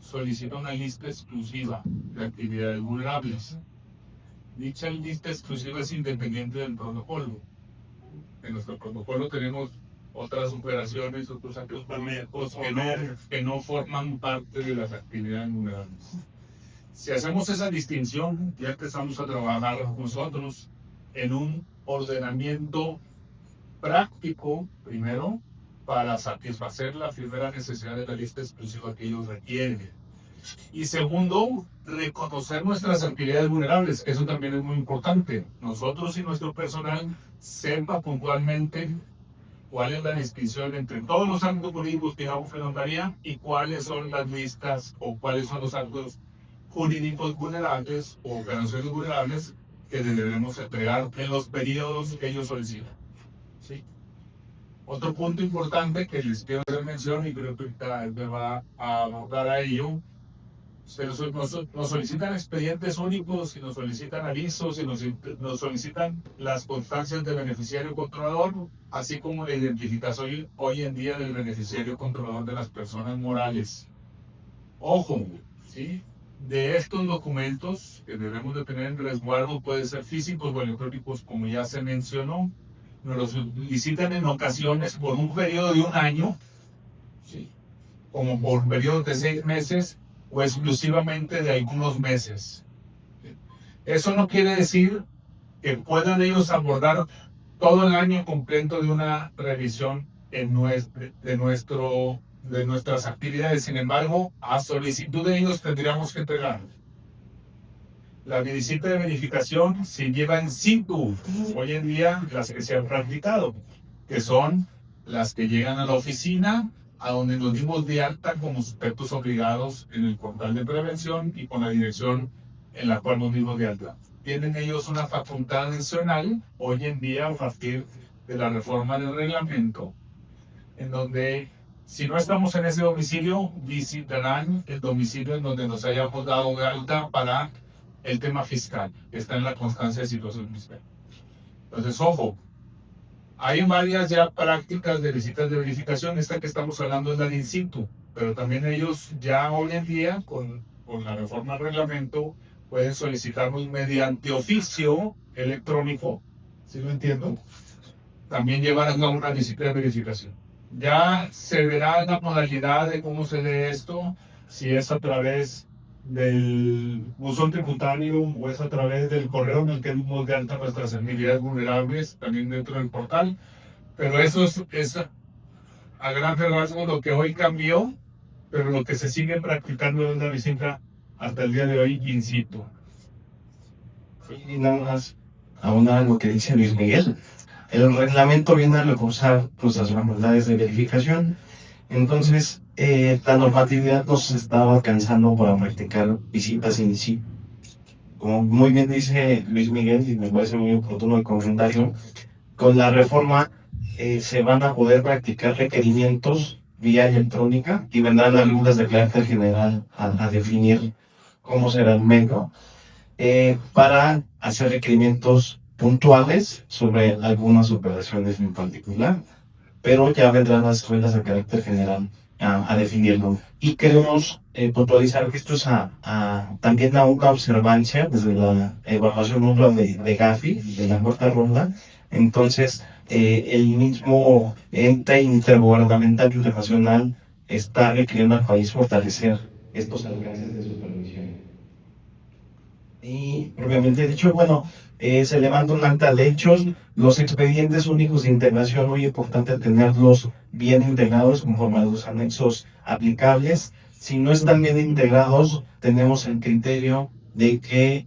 S2: solicita una lista exclusiva de actividades vulnerables. Dicha lista exclusiva es independiente del protocolo. En nuestro protocolo tenemos otras operaciones, otros actos que no forman parte de las actividades vulnerables. Si hacemos esa distinción, ya empezamos a trabajar nosotros en un ordenamiento práctico, primero, para satisfacer la primera necesidad de la lista exclusiva que ellos requieren. Y segundo, reconocer nuestras actividades vulnerables. Eso también es muy importante. Nosotros y nuestro personal sepa puntualmente cuál es la distinción entre todos los actos jurídicos que digamos en notaría y cuáles son las listas o cuáles son los actos jurídicos vulnerables o operaciones vulnerables que debemos entregar en los periodos que ellos solicitan. ¿Sí? Otro punto importante que les quiero hacer mención, y creo que ahorita me va a abordar a ello, nos solicitan expedientes únicos, y nos solicitan avisos, y nos solicitan las constancias del beneficiario controlador, así como la identificación hoy en día del beneficiario controlador de las personas morales. Ojo, ¿sí? De estos documentos que debemos de tener en resguardo, pueden ser físicos o electrónicos, como ya se mencionó. Nos los solicitan en ocasiones por un periodo de un año, ¿sí? Como por periodos de 6 meses o exclusivamente de algunos meses. Eso no quiere decir que puedan ellos abordar todo el año completo de una revisión de nuestras actividades. Sin embargo, a solicitud de ellos tendríamos que entregar la visita de verificación si lleva in situ, hoy en día las que se han practicado, que son las que llegan a la oficina, a donde nos dimos de alta como sujetos obligados en el portal de prevención y con la dirección en la cual nos dimos de alta. Tienen ellos una facultad adicional, hoy en día, a partir de la reforma del reglamento, en donde, si no estamos en ese domicilio, visitarán el domicilio en donde nos hayamos dado de alta para el tema fiscal, que está en la constancia de situación fiscal. Entonces, ojo, hay varias ya prácticas de visitas de verificación. Esta que estamos hablando es la de in situ, pero también ellos ya hoy en día, con la reforma del reglamento, pueden solicitarnos mediante oficio electrónico, ¿sí lo entiendo? También llevar a cabo una visita de verificación. Ya se verá la modalidad de cómo se lee esto, si es a través del buzón tributario o es a través del correo en el que dimos de alta nuestras actividades vulnerables también dentro del portal. Pero eso es a grandes rasgos lo que hoy cambió, pero lo que se sigue practicando es la visita hasta el día de hoy in situ.
S4: Y nada más aunar lo que dice Luis Miguel. El reglamento viene a reforzar pues, las facultades de verificación. Entonces, la normatividad nos estaba alcanzando para practicar visitas in situ. Como muy bien dice Luis Miguel, y me parece muy oportuno el comentario, con la reforma se van a poder practicar requerimientos vía electrónica y vendrán las reglas de carácter general a definir cómo será el medio para hacer requerimientos puntuales sobre algunas operaciones en particular, pero ya vendrán las reglas de carácter general a definirlo. Y queremos puntualizar que esto es también a una observancia desde la evaluación mutua de Gafi, de la cuarta ronda. Entonces, el mismo ente intergubernamental internacional está requiriendo al país fortalecer estos alcances de supervisión. Y propiamente dicho, bueno, se levanta un acta de hechos. Los expedientes únicos de integración, muy importante tenerlos bien integrados conforme a los anexos aplicables. Si no están bien integrados, tenemos el criterio de que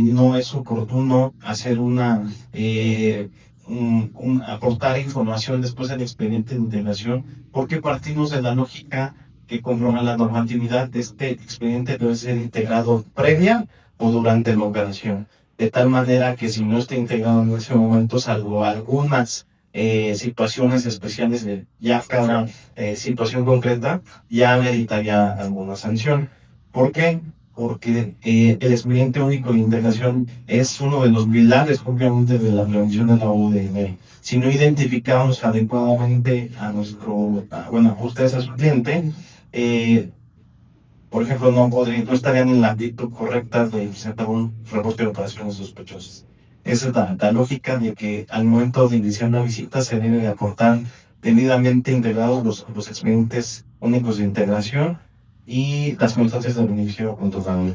S4: no es oportuno hacer aportar información después del expediente de integración, porque partimos de la lógica que conforme la normatividad de este expediente debe ser integrado previa o durante la operación, de tal manera que si no está integrado en ese momento, salvo algunas situaciones especiales de ya cada situación concreta, ya meritaría alguna sanción. ¿Por qué? Porque el expediente único de integración es uno de los pilares propiamente de la prevención de la UDM. Si no identificamos adecuadamente a ustedes a su cliente, por ejemplo, no estarían en la actitud correcta de presentar un reporte de operaciones sospechosas. Esa es la lógica de que al momento de iniciar una visita se debe de aportar debidamente integrados los expedientes únicos de integración y las constancias del beneficiario controlado.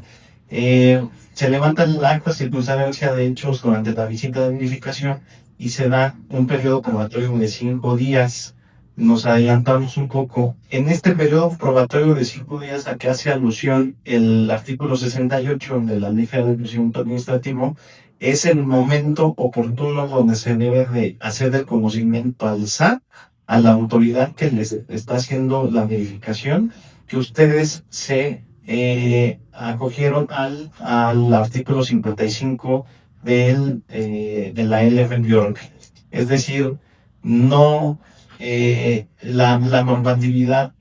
S4: Se levanta el acta circunstancial de hechos durante la visita de verificación y se da un periodo probatorio de 5 días nos adelantamos un poco. En este periodo probatorio de 5 días a que hace alusión el artículo 68 de la Ley Federal de Procedimiento Administrativo, es el momento oportuno donde se debe de hacer el conocimiento al SAT, a la autoridad que les está haciendo la verificación, que ustedes se acogieron al artículo 55 de la LFBIORC. Es decir, no la normatividad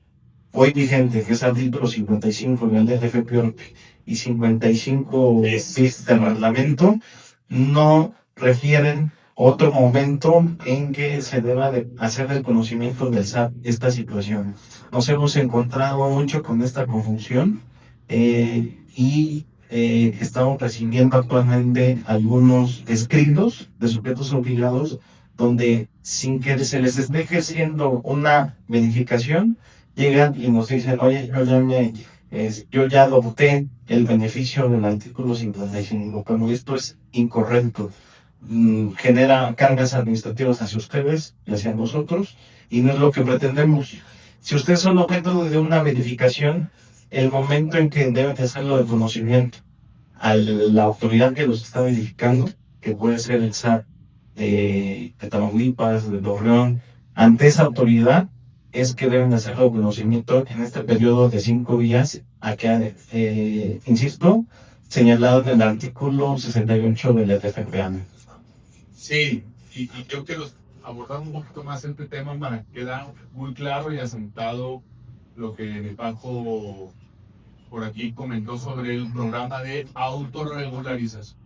S4: hoy vigente, que es el artículo 55 del LFBIORC y 55 bis del reglamento, no refieren otro momento en que se deba de hacer el conocimiento del SAT esta situación. Nos hemos encontrado mucho con esta confusión y estamos recibiendo actualmente algunos escritos de sujetos obligados donde sin que se les esté ejerciendo una verificación, llegan y nos dicen, oye, yo ya adopté el beneficio del artículo 55, pero esto es incorrecto. Genera cargas administrativas hacia ustedes y hacia nosotros, y no es lo que pretendemos. Si ustedes son objeto de una verificación, el momento en que deben hacerlo de conocimiento a la autoridad que los está verificando, que puede ser el SAT de Tamaulipas, de Torreón, ante esa autoridad es que deben hacerlo de conocimiento en este periodo de 5 días, a que, insisto, señalado en el artículo 68 de la TFPA.
S2: Sí, y yo quiero abordar un poquito más este tema para que quede muy claro y asentado lo que Paco por aquí comentó sobre el programa de autorregularización.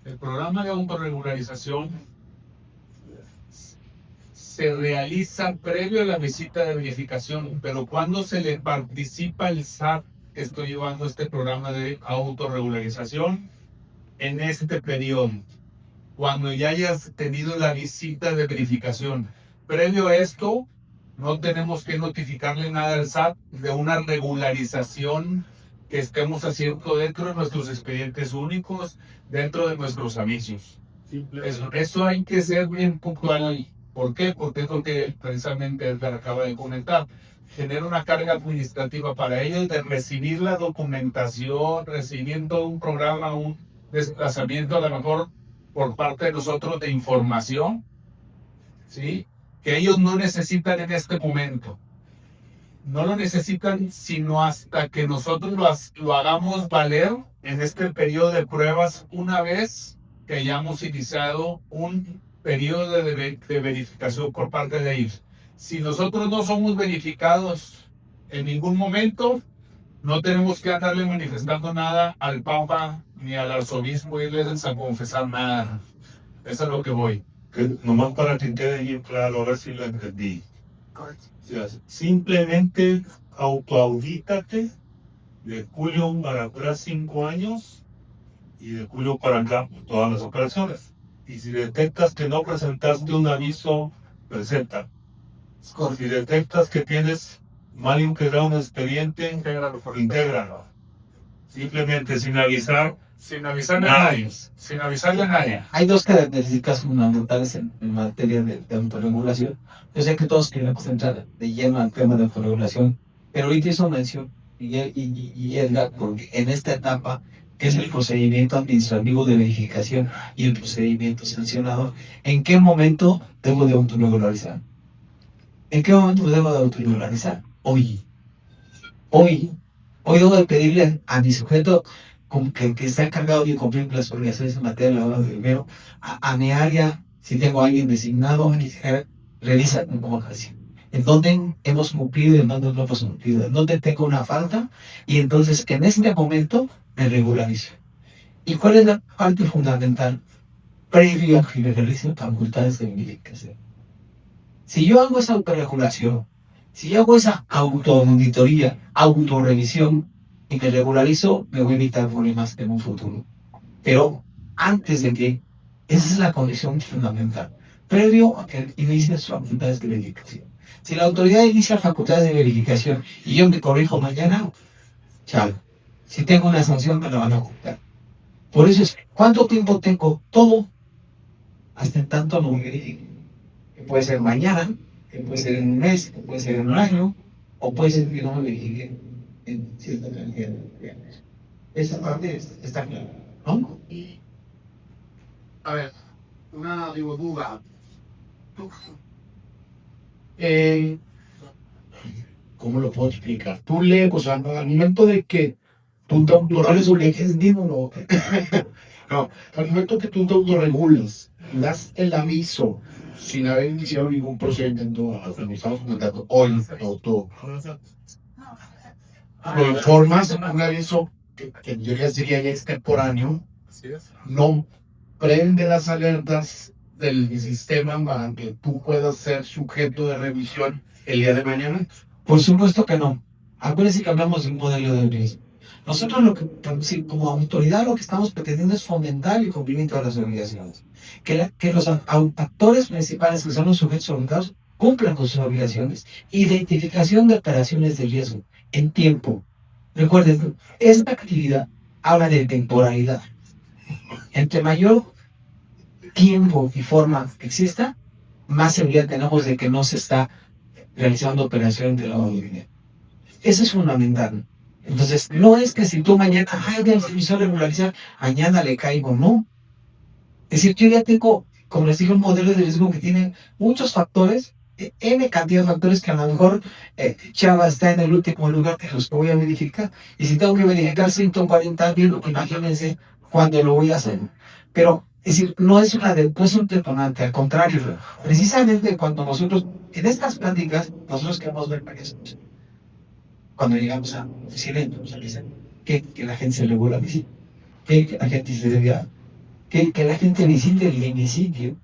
S2: El programa de autorregularización se realiza previo a la visita de verificación, pero cuando se le participa el SAT que estoy llevando este programa de autorregularización en este periodo, cuando ya hayas tenido la visita de verificación. Previo a esto, no tenemos que notificarle nada al SAT de una regularización que estemos haciendo dentro de nuestros expedientes únicos, dentro de nuestros anuncios. Eso hay que ser bien puntual ahí. ¿Por qué? Porque es lo que precisamente Edgar acaba de comentar. Genera una carga administrativa para ellos de recibir la documentación, recibir todo un programa, un desplazamiento a lo mejor por parte de nosotros de información, ¿sí? Que ellos no necesitan en este momento. No lo necesitan sino hasta que nosotros lo hagamos valer en este periodo de pruebas, una vez que hayamos iniciado un periodo de verificación por parte de ellos. Si nosotros no somos verificados en ningún momento, no tenemos que andarle manifestando nada al Papa ni al arzobispo irles a confesar nada. Eso es lo que voy.
S5: Nomás para que quede bien claro, ahora sí lo entendí. O sea, simplemente autoaudítate de julio para atrás 5 años y de julio para acá todas las operaciones. Y si detectas que no presentaste un aviso, presenta. Si detectas que tienes mal integrado un expediente, intégralo. Simplemente sin avisar.
S2: Sin avisarle a nadie. Sin avisarle a nadie.
S3: Hay dos características fundamentales en materia de autorregulación. Yo sé que todos queremos entrar de lleno al tema de autorregulación, pero ahorita hizo mención y Edgar, porque en esta etapa, que es el procedimiento administrativo de verificación y el procedimiento sancionador, ¿en qué momento debo de autorregularizar? ¿En qué momento debo de autorregularizar? Hoy debo de pedirle a mi sujeto que está encargado de cumplir las obligaciones en materia de lavado de dinero, a mi área, si tengo a alguien designado, revisa mi convocación. En dónde hemos cumplido y en dónde no hemos cumplido, en dónde tengo una falta, y entonces en este momento me regularizo. ¿Y cuál es la parte fundamental? Previo a que me realicen facultades de verificación. Si yo hago esa autorregulación, si yo hago esa autoauditoría, autorrevisión, y me regularizo, me voy a evitar problemas en un futuro. Pero antes de que, esa es la condición fundamental, previo a que inicie sus facultades de verificación. Si la autoridad inicia facultades de verificación y yo me corrijo mañana, chao. Si tengo una sanción, me la van a ocultar. Por eso es, ¿cuánto tiempo tengo? Todo, hasta en tanto no verifico. Puede ser mañana, que puede ser en un mes, que puede ser en un año, o puede ser que no me verifiquen en cierta cantidad de años. Esa parte está clara, ¿no?
S1: A ver, una duda. ¿Cómo lo puedo explicar? Tú lees, o sea, al momento de que tú te no, al momento que tú te autorregulas, das el aviso sin haber iniciado ningún procedimiento, como estamos comentando hoy, lo informas en un aviso que yo ya diría ya extemporáneo, no prende las alertas del sistema para que tú puedas ser sujeto de revisión el día de mañana.
S3: Por supuesto que no. Acuérdense que hablamos de un modelo de riesgo. Nosotros como autoridad lo que estamos pretendiendo es fomentar el cumplimiento de las obligaciones. Que los actores principales, que son los sujetos obligados, cumplan con sus obligaciones. Identificación de operaciones de riesgo en tiempo. Recuerden, esta actividad habla de temporalidad. Entre mayor tiempo y forma que exista, más seguridad tenemos de que no se está realizando operaciones de lavado de dinero. Eso es fundamental. Entonces, no es que si tú mañana, el servicio regularizar, mañana le caigo, no. Es decir, yo ya tengo, como les dije, un modelo de riesgo que tiene muchos factores, N cantidad de factores que a lo mejor Chava está en el último lugar de los que voy a verificar. Y si tengo que verificar 140 mil, imagínense cuándo lo voy a hacer. Pero, es decir, no es un detonante, al contrario. Precisamente cuando nosotros, en estas pláticas, nosotros queremos ver varias cosas. Cuando llegamos a silencio, que la gente se regula, que la gente se desvía, que la gente visite el domicilio,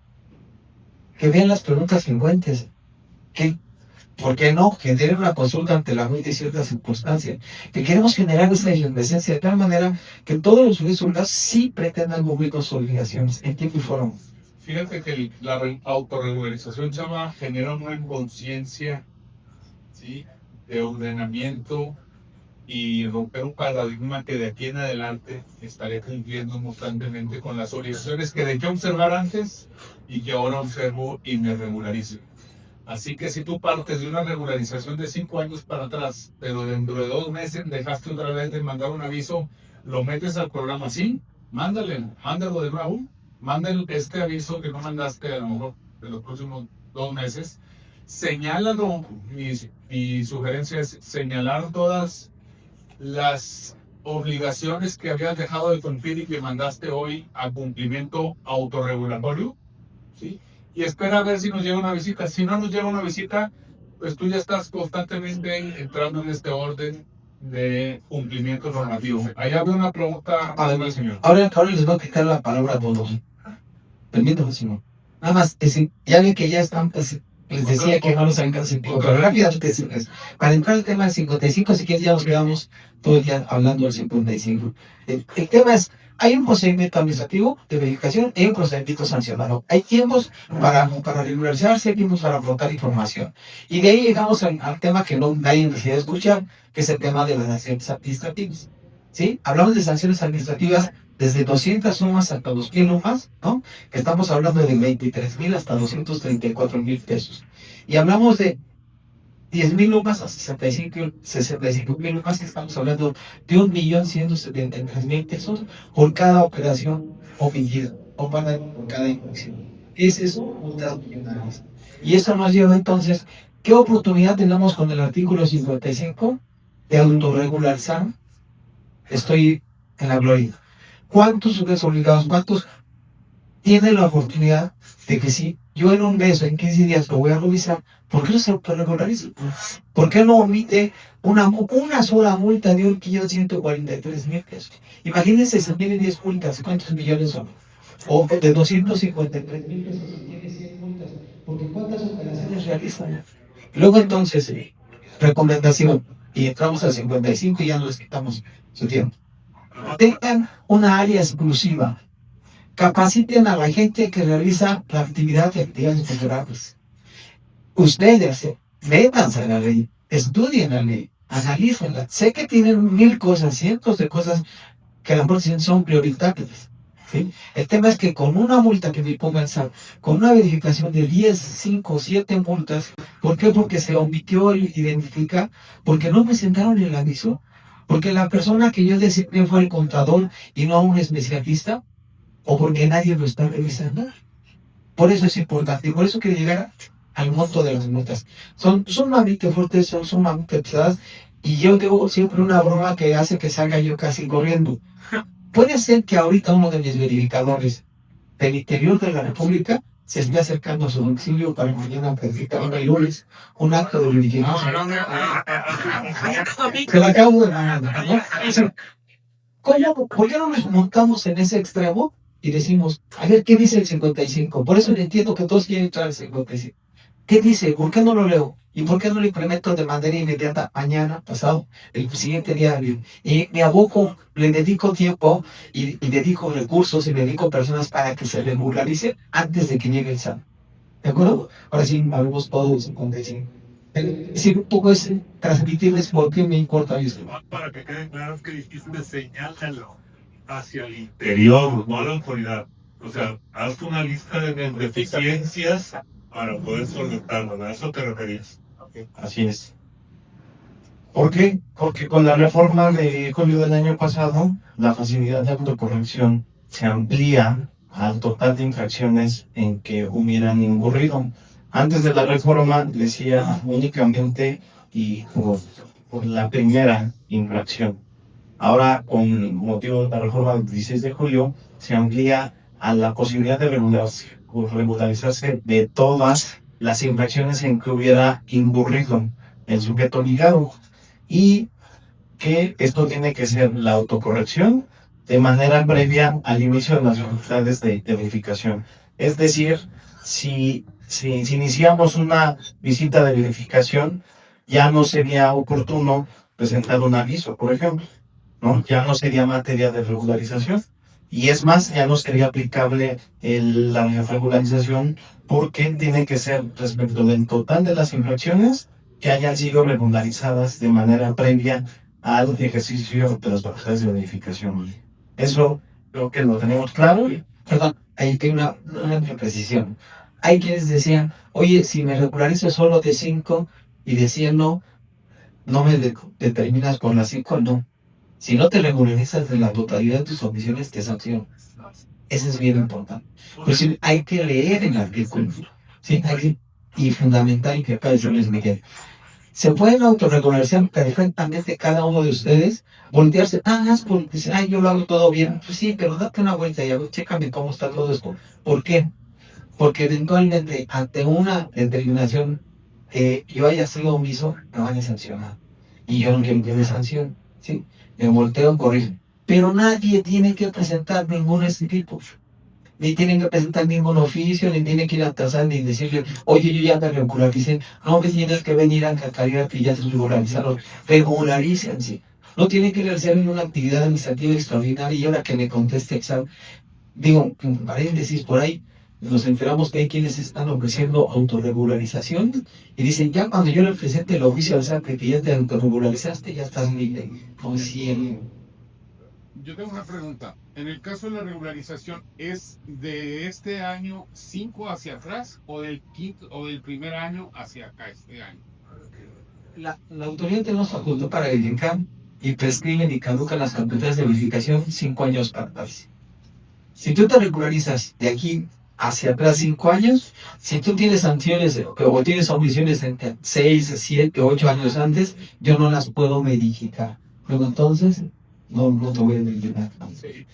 S3: que vean las preguntas frecuentes, que, ¿por qué no? Generen una consulta ante la juez de ciertas circunstancias, que queremos generar esa efervescencia de tal manera que todos los jueces sí pretendan cumplir con sus obligaciones en tiempo y forma.
S2: Fíjate que la autorregularización, Chava, genera una conciencia, ¿sí?, de ordenamiento y romper un paradigma que de aquí en adelante estaré cumpliendo constantemente con las obligaciones que dejé observar antes y que ahora observo y me regularizo. Así que si tú partes de una regularización de 5 años para atrás, pero dentro de 2 meses dejaste otra vez de mandar un aviso, lo metes al programa, sí, mándalo de nuevo, mándale este aviso que no mandaste a lo mejor de los próximos 2 meses, señálalo. Mi sugerencia es señalar todas las obligaciones que habías dejado de cumplir y que mandaste hoy a cumplimiento autorregulatorio, ¿sí? Y espera a ver si nos llega una visita. Si no nos llega una visita, pues tú ya estás constantemente entrando en este orden de cumplimiento normativo. Ahí había una pregunta. Señor.
S3: Ahora les voy a quitar la palabra a todos. Permítame, señor. Nada más, ya ven que ya están, les decía que no nos alcanza el tiempo, pero rápidamente decirles, para entrar al tema del 55, si quieres ya nos quedamos todo el día hablando del 55. El tema es, hay un procedimiento administrativo de verificación y un procedimiento sancionado. Hay tiempos para regularizarse, hay tiempos para aportar información. Y de ahí llegamos al tema que no nadie decide escuchar, que es el tema de las sanciones administrativas. ¿Sí? Hablamos de sanciones administrativas desde 200 sumas hasta 2,000 lumas, ¿no? Que estamos hablando de 23,000 hasta 234,000 pesos. Y hablamos de 10,000 lumas a 65,000 lumas, que estamos hablando de 1,173,000 pesos por cada operación omitida, o por cada infracción. Es eso, multas millonarias. Y eso nos lleva entonces, ¿qué oportunidad tenemos con el artículo 55 de autorregularizar? Estoy en la gloria. ¿Cuántos sujetos obligados, cuántos tienen la oportunidad de que si yo en un mes o en 15 días lo voy a revisar, ¿por qué no se autorregulariza? ¿Por qué no omite una sola multa de 1,143,000 pesos? Imagínense si tiene 10 multas, ¿cuántos millones son? O de 253,000 pesos si tiene 100 multas, porque ¿cuántas operaciones realizan? Luego entonces, recomendación, y entramos al 55 y ya no les quitamos su tiempo. Tengan una área exclusiva. Capaciten a la gente que realiza la actividad de actividades culturales. Ustedes, métanse a la ley, estudien la ley, analícenla. Sé que tienen 1,000 cosas, cientos de cosas que a lo mejor son prioritarias. ¿sí? El tema es que con una multa que me ponga el SAT, con una verificación de 10, 5, 7 multas, ¿por qué? Porque se omitió el identificar, porque no presentaron el aviso, porque la persona que yo designé fue el contador y no un especialista, o porque nadie lo está revisando. Por eso es importante, y por eso quiero llegar al monto de las multas. Son sumamente fuertes, son sumamente pesadas, y yo tengo siempre una broma que hace que salga yo casi corriendo. Puede ser que ahorita uno de mis verificadores del interior de la República se esté acercando a su domicilio para mañana verificar el lunes un acto de verificación. Que la acabo de ganar, ¿no? ¿Por qué no nos montamos en ese extremo y decimos, a ver, ¿qué dice el 55? Por eso le entiendo que todos quieren entrar al 55. ¿Qué dice? ¿Por qué no lo leo? ¿Y por qué no lo implemento de manera inmediata mañana, pasado, el siguiente día? Y me aboco, le dedico tiempo y dedico recursos y dedico personas para que se regularice antes de que llegue el SAT. ¿De acuerdo? Ahora sí, hablemos todos del 55. Si un poco es transmitirles por qué me importa eso.
S5: Para que quede claro que dijiste señálalo hacia el interior, no a la autoridad. O sea, haz una lista de deficiencias para poder solventarlo. ¿A eso te referías?
S4: Así es. ¿Por qué? Porque con la reforma de julio del año pasado, la facilidad de autocorrección se amplía al total de infracciones en que hubieran incurrido. Antes de la reforma decía únicamente y por la primera infracción. Ahora, con motivo de la reforma del 16 de julio, se amplía a la posibilidad de regularizarse de todas las infracciones en que hubiera incurrido el sujeto ligado. Y que esto tiene que ser la autocorrección de manera previa al inicio de las facultades de verificación. Es decir, si iniciamos una visita de verificación, ya no sería oportuno presentar un aviso, por ejemplo, ¿no? Ya no sería materia de regularización. Y es más, ya no sería aplicable la regularización porque tiene que ser respecto del total de las infracciones que hayan sido regularizadas de manera previa al ejercicio de las facultades de verificación. Eso creo que lo tenemos claro.
S3: Perdón, ahí hay una precisión. Hay quienes decían, oye, si me regularizo solo de 5 y de 100 no me determinas por las 5, no. Si no te regularizas de la totalidad de tus omisiones, te sancionan. Eso es bien importante. Pues sí, hay que leer el artículo. Sí, y fundamental, y que acá decirles Miguel. Se pueden autorregularizar perfectamente cada uno de ustedes, voltearse, dice, yo lo hago todo bien. Pues sí, pero date una vuelta y chécame cómo está todo esto. ¿Por qué? Porque eventualmente, ante una determinación que yo haya sido omiso, me van a sancionar. Y yo no quiero que me sancionen, ¿sí? Me volteo, corrijo. Pero nadie tiene que presentar ningún escrito. Ni tienen que presentar ningún oficio, ni tienen que ir a tasar, ni decirle, oye, yo ya me regularicé. No me tienes que venir a Cacaria que ya se regularizaron. Regularícense. No tienen que realizar ninguna actividad administrativa extraordinaria. Y ahora que me conteste examen, digo, en paréntesis por ahí, nos enteramos que hay quienes están ofreciendo autorregularización y dicen, ya cuando yo le presente el oficio al SAT que ya te autorregularizaste, ya estás libre. Como si
S6: Yo tengo una pregunta. En el caso de la regularización, ¿es de este año 5 hacia atrás o del quinto o del primer año hacia acá este año?
S3: la autoridad tenemos facultad para verificar y prescriben y caducan las carpetas de verificación 5 años para atrás. Si tú te regularizas de aquí hacia atrás 5 años, si tú tienes sanciones o tienes omisiones entre 6, 7, 8 años antes, yo no las puedo verificar. Pero entonces, no te voy a verificar.
S2: Sí.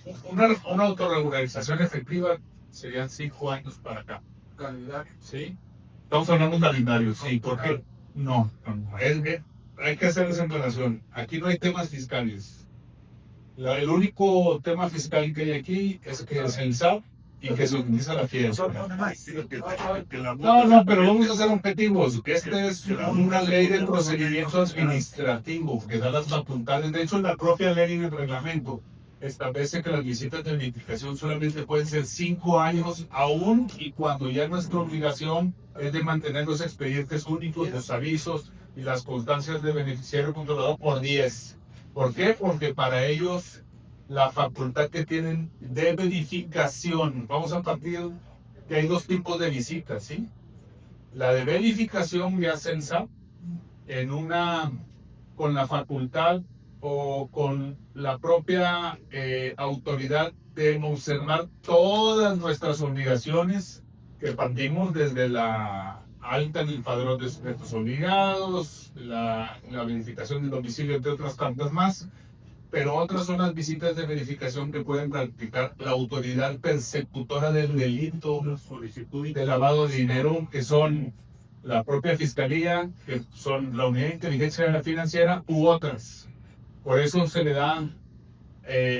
S2: Una autorregularización efectiva serían 5 años para acá. Calendario. Sí. Estamos hablando de un calendario, sí. ¿Por qué? No. Es que hay que hacer esa aclaración. Aquí no hay temas fiscales. El único tema fiscal que hay aquí es que es el SAT y que se utiliza la fiesta. No, pero vamos a ser objetivos. Esta es una ley de procedimiento administrativo que da las facultades. De hecho, la propia ley y el reglamento establece que las visitas de verificación solamente pueden ser 5 años, aún y cuando ya nuestra obligación es de mantener los expedientes únicos, los avisos y las constancias de beneficiario controlador por 10. ¿Por qué? Porque para ellos la facultad que tienen de verificación. Vamos a partir que hay dos tipos de visitas, ¿sí? La de verificación vía CENSA con la facultad o con la propia autoridad de observar todas nuestras obligaciones que partimos desde la alta en el padrón de sujetos obligados, la verificación del domicilio, entre otras tantas más. Pero otras son las visitas de verificación que pueden practicar la autoridad persecutora del delito de lavado de dinero, que son la propia fiscalía, que son la unidad de inteligencia financiera u otras. Por eso se le da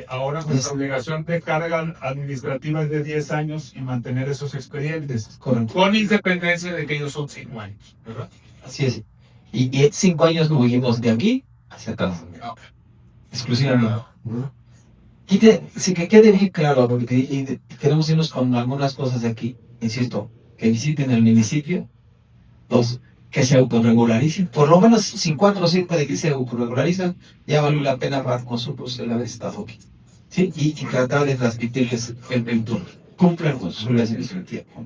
S2: ahora nuestra obligación de carga administrativa es de 10 años y mantener esos expedientes,
S3: Correcto.
S2: con independencia de que ellos son 5 años, ¿verdad?
S3: Así es. Y 5 años lo vivimos de aquí hacia atrás. Exclusivamente. Sí, que quede bien claro, porque y queremos irnos con algunas cosas de aquí. Insisto, que visiten el municipio. 2, que se autorregularicen. Por lo menos 50% de que se autorregularizan, ya valió la pena para nosotros el haber estado aquí. ¿Sí? Y tratar de transmitirles el tour. Cumplan con sus obligaciones en el tiempo.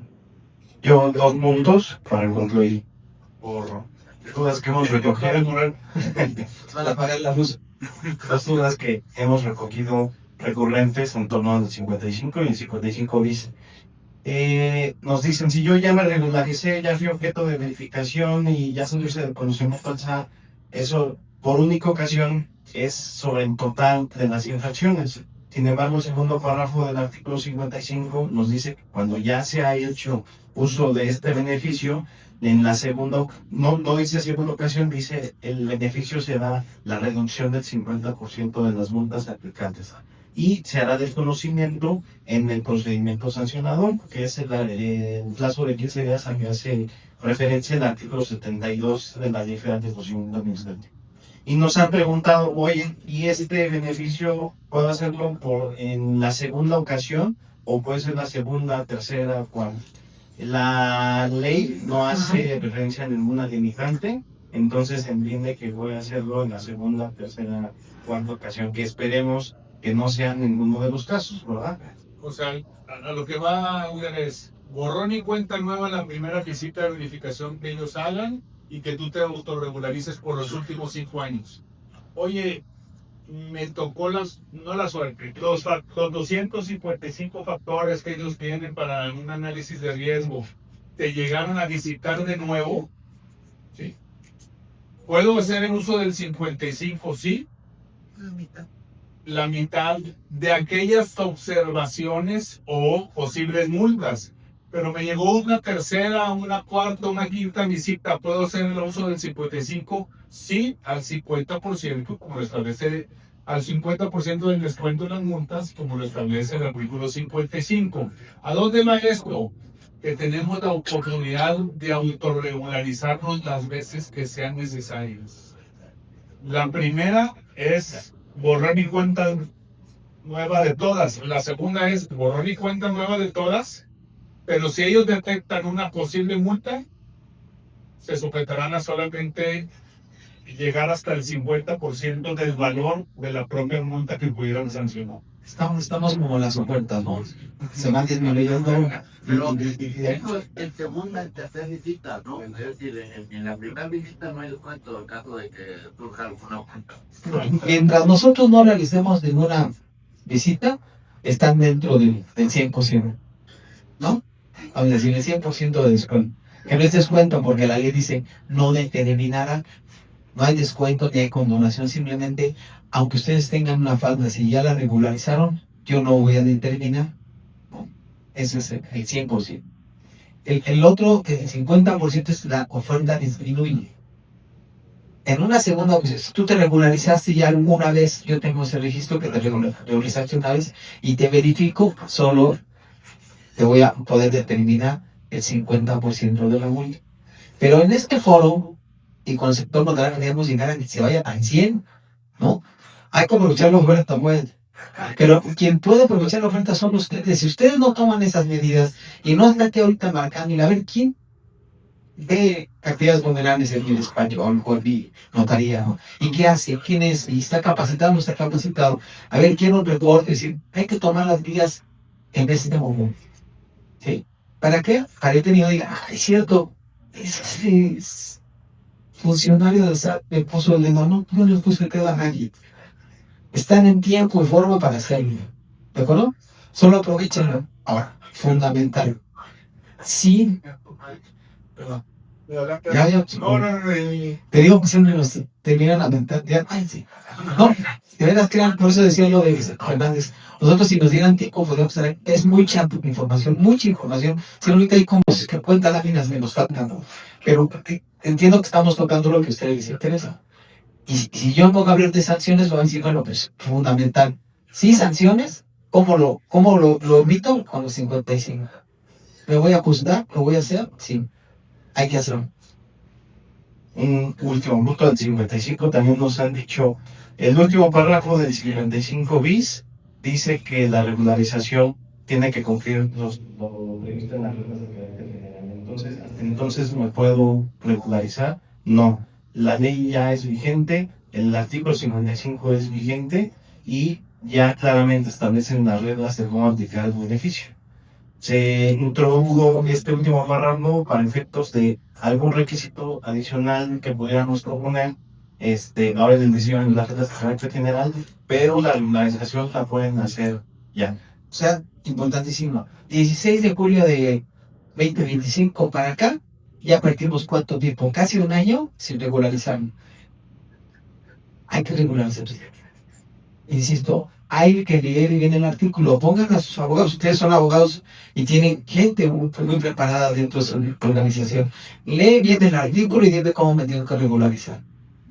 S4: Yo 2 puntos para concluir. Por dudas que hemos recogido.
S3: Van a apagar la luz.
S4: Las dudas que hemos recogido recurrentes en torno al 55 y el 55 bis. Nos dicen, si yo ya me regularicé, ya fui objeto de verificación y ya se hizo de conocimiento al SAT, eso por única ocasión es sobre el total de las infracciones. Sin embargo, el segundo párrafo del artículo 55 nos dice que cuando ya se ha hecho uso de este beneficio, en la segunda, no dice segunda ocasión, dice el beneficio será la reducción del 50% de las multas aplicantes. Y se hará desconocimiento en el procedimiento sancionador, que es el plazo de 15 días a que hace referencia al artículo 72 de la Ley Federal de Procedimiento Administrativo. Y nos han preguntado, oye, ¿y este beneficio puedo hacerlo en la segunda ocasión o puede ser la segunda, tercera, cuarta? La ley no hace referencia a ninguna limitante, entonces entiende que voy a hacerlo en la segunda, tercera, cuarta ocasión, que esperemos que no sea ninguno de los casos, ¿verdad?
S2: O sea, a lo que va a ver es borrón y cuenta nueva la primera visita de verificación que ellos hagan y que tú te autorregularices por los últimos 5 años. Oye, me tocó no la suerte, los 255 factores que ellos tienen para un análisis de riesgo, te llegaron a visitar de nuevo, ¿sí? ¿Puedo hacer el uso del 55? Sí. La mitad de aquellas observaciones o posibles multas. Pero me llegó una tercera, una cuarta, una quinta visita. ¿Puedo hacer el uso del 55? Sí, al 50%, como lo establece, al 50% del descuento de las multas, como lo establece el artículo 55. ¿A dónde va esto? Que tenemos la oportunidad de autorregularizarnos las veces que sean necesarias. La primera es borrar mi cuenta nueva de todas. La segunda es borrar mi cuenta nueva de todas, pero si ellos detectan una posible multa, se sujetarán a solamente llegar hasta el 50% del valor de la propia multa que pudieran sancionar.
S3: Estamos como las ofertas, ¿no? Se van disminuyendo.
S7: Pero eso es en segunda y tercera visita, ¿no? Es decir, en la primera visita no hay descuento en caso de que surja alguna oferta.
S3: Mientras nosotros no realicemos ninguna visita, están dentro del 100%, ¿no? Vamos a decir, el 100% de descuento. Que no es descuento porque la ley dice no determinará, no hay descuento ni hay condonación, simplemente, aunque ustedes tengan una falta, si ya la regularizaron, yo no voy a determinar. ¿No? Ese es el 100%. El otro, el 50% es la oferta disminuye. En una segunda, pues, si tú te regularizaste ya alguna vez, yo tengo ese registro que te regularizaste una vez y te verifico, solo te voy a poder determinar el 50% de la multa. Pero en este foro y con el sector notarial queremos llegar a que se vaya al 100, ¿no? Hay que aprovechar la oferta, pues. Pero quien puede aprovechar la oferta son ustedes. Si ustedes no toman esas medidas y no están ahorita marcando y a ver quién ve actividades vulnerables en el español, o en notaría, ¿no? ¿Y qué hace? ¿Quién es? ¿Y está capacitado o no está capacitado? A ver, quiero un reporte, es decir, hay que tomar las vías en este momento, ¿sí? ¿Para qué? Para que el tenido diga, ah, es cierto, es funcionario del SAT me puso el dedo, no le puso el dedo a nadie. Están en tiempo y forma para hacerlo, ¿de acuerdo? Solo aprovechenlo. Ahora, fundamental. Sí, perdón. Ya, te digo que siempre nos terminan a mentar. Ay, sí. No, de veras crean, por eso decía lo de Fernández. Nosotros, si nos dieran tiempo, podríamos tener. Es mucha información, mucha información. Si ahorita hay como 50 láminas me nos faltan, ¿no? Pero entiendo que estamos tocando lo que a ustedes les interesa. Y si yo pongo a hablar de sanciones, lo van a decir, bueno, pues fundamental. Sí, sanciones, cómo lo omito? Con los 55. ¿Me voy a ajustar? ¿Lo voy a hacer? Sí, hay que hacerlo.
S4: Un último punto del 55 también nos han dicho, el último párrafo del 55 bis dice que la regularización tiene que cumplir lo previsto en las reglas de carácter general. Entonces, hasta entonces me puedo regularizar. No, la ley ya es vigente, el artículo 55 es vigente y ya claramente establecen las reglas de cómo aplicar el beneficio. Se introdujo este último párrafo para efectos de algún requisito adicional que pudiéramos proponer, ahora les decía en las reglas de carácter general, pero la regularización la pueden hacer ya.
S3: O sea, importantísimo. 16 de julio de 2025 para acá, ya partimos cuánto tiempo, casi un año sin regularizar. Hay que regularizar. Insisto, hay que leer bien el artículo. Pongan a sus abogados, ustedes son abogados y tienen gente muy preparada dentro de su organización. Lee bien el artículo y dime cómo me tengo que regularizar.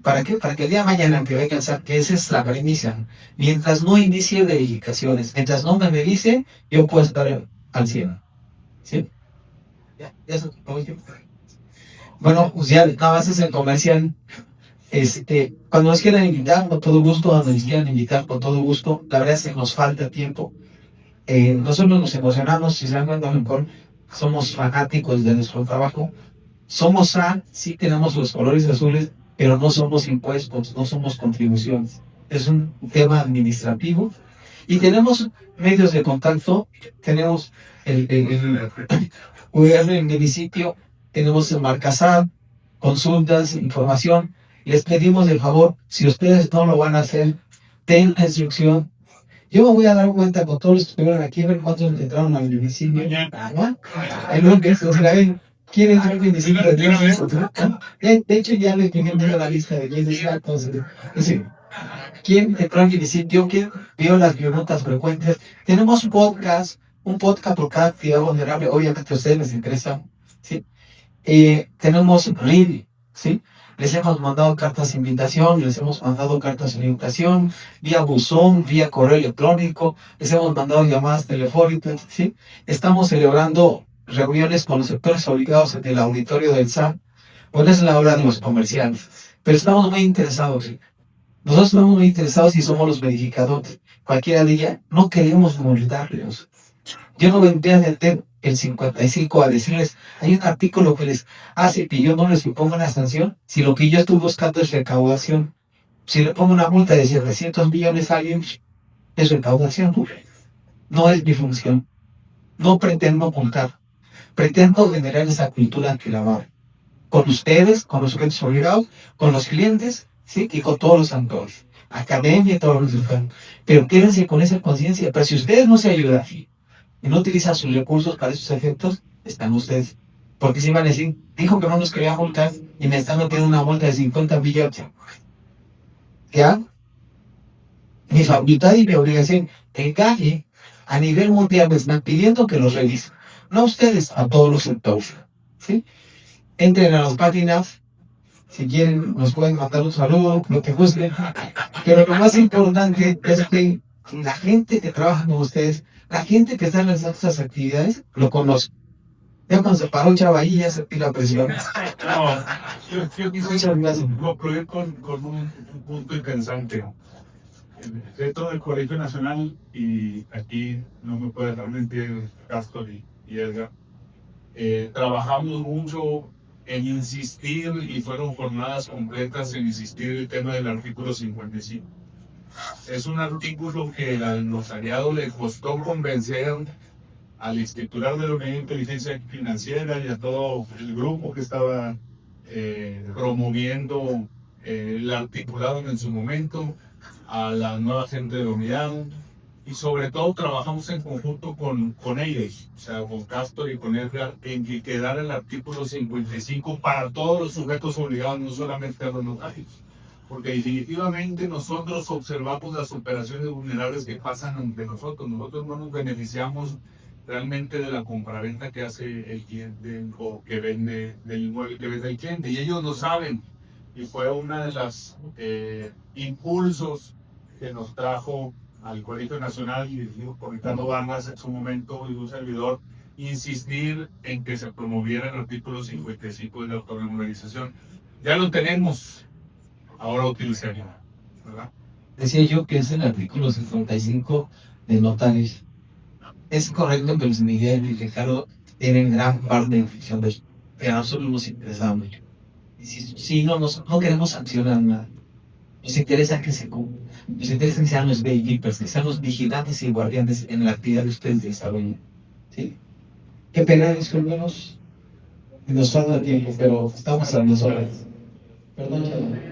S3: ¿Para qué? Para que el día de mañana que venga a pensar que esa es la premisa. Mientras no inicie verificaciones, mientras no me revise, yo puedo estar al 100. ¿Sí? Ya se acabó el tiempo. Bueno, pues ya nada más es el comercial. Cuando nos quieran invitar, con todo gusto, cuando nos quieran invitar, con todo gusto, la verdad es que nos falta tiempo. Nosotros nos emocionamos, si se dan cuenta, a lo mejor somos fanáticos de nuestro trabajo. Somos SAT, sí tenemos los colores azules, pero no somos impuestos, no somos contribuciones. Es un tema administrativo. Y tenemos medios de contacto, tenemos el gobierno del municipio, tenemos el Marcasat, consultas, información. Les pedimos el favor, si ustedes no lo van a hacer, den la instrucción. Yo me voy a dar cuenta con todos los que estuvieron aquí, a ver cuántos entraron al municipio. El lunes, o sea, ¿quién entró al municipio? De hecho, ya les dije la lista de quiénes ya, entonces, ¿quién entró al municipio? ¿Quién vio las preguntas frecuentes? Tenemos un podcast por cada actividad vulnerable, obviamente a ustedes les interesa, ¿sí? Tenemos RID, ¿sí? Les hemos mandado cartas de invitación, les hemos mandado cartas de invitación, vía buzón, vía correo electrónico, les hemos mandado llamadas telefónicas, ¿sí? Estamos celebrando reuniones con los sectores obligados del auditorio del SAT. Bueno, es la hora de los comerciales, pero estamos muy interesados, ¿sí? Nosotros estamos muy interesados y somos los verificadores. Cualquiera diría, no queremos molestarlos. Yo no vendría a meter el 55 a decirles, hay un artículo que les hace que yo no les imponga una sanción, si lo que yo estoy buscando es recaudación. Si le pongo una multa de 700 millones a alguien, es recaudación. No es mi función. No pretendo multar. Pretendo generar esa cultura antilavado. Con ustedes, con los sujetos obligados, con los clientes, ¿sí? Y con todos los actores. Academia y todos los demás. Pero quédense con esa conciencia. Pero si ustedes no se ayudan y no utilizan sus recursos para esos efectos, están ustedes. Porque si van a decir, dijo que no nos quería multar y me están metiendo una multa de 50 millones. ¿Ya? Mi facultad y mi obligación, en calle, a nivel mundial, me están pidiendo que los revisen. No a ustedes, a todos los sectores. ¿Sí? Entren a las páginas, si quieren, nos pueden mandar un saludo, lo que gusten. Pero lo más importante es que la gente que trabaja con ustedes, la gente que está en estas actividades, lo conoce. Ya cuando se paró Chava ya se tira presión.
S5: No, yo quisiera concluir con un punto interesante. El decreto del Colegio Nacional, y aquí no me puede dejar mentir Castro y Edgar, trabajamos mucho
S2: en insistir, y fueron jornadas completas en insistir el tema del artículo 55. Es un artículo que al notariado le costó convencer al escriturar de la Unidad de Inteligencia Financiera y a todo el grupo que estaba promoviendo el articulado en su momento, a la nueva gente de la unidad, y sobre todo trabajamos en conjunto con ellos, o sea, con Castor y con Edgar, en que quedara el artículo 55 para todos los sujetos obligados, no solamente a los notarios. Porque definitivamente nosotros observamos las operaciones vulnerables que pasan ante nosotros. Nosotros no nos beneficiamos realmente de la compraventa que hace el cliente o que vende del inmueble que vende el cliente. Y ellos lo saben. Y fue una de las impulsos que nos trajo al Colegio Nacional, y dirigido por Ricardo Vargas en su momento y un servidor, insistir en que se promoviera el artículo 55 de la autorregularización. Ya lo tenemos. Ahora utilizaría, ¿verdad?
S3: Decía yo que es el artículo 55 de notarios. Es correcto que Luis Miguel y Ricardo tienen gran parte de función de esto, pero a nosotros nos interesa mucho. Y si no queremos sancionar nada, nos interesa que se cumpla, nos interesa que sean los gatekeepers, que sean los vigilantes y guardianes en la actividad de ustedes de desarrollo. ¿Sí? Qué pena, discúlpenos, nos falta tiempo, pero estamos a las horas. Perdón, chaval.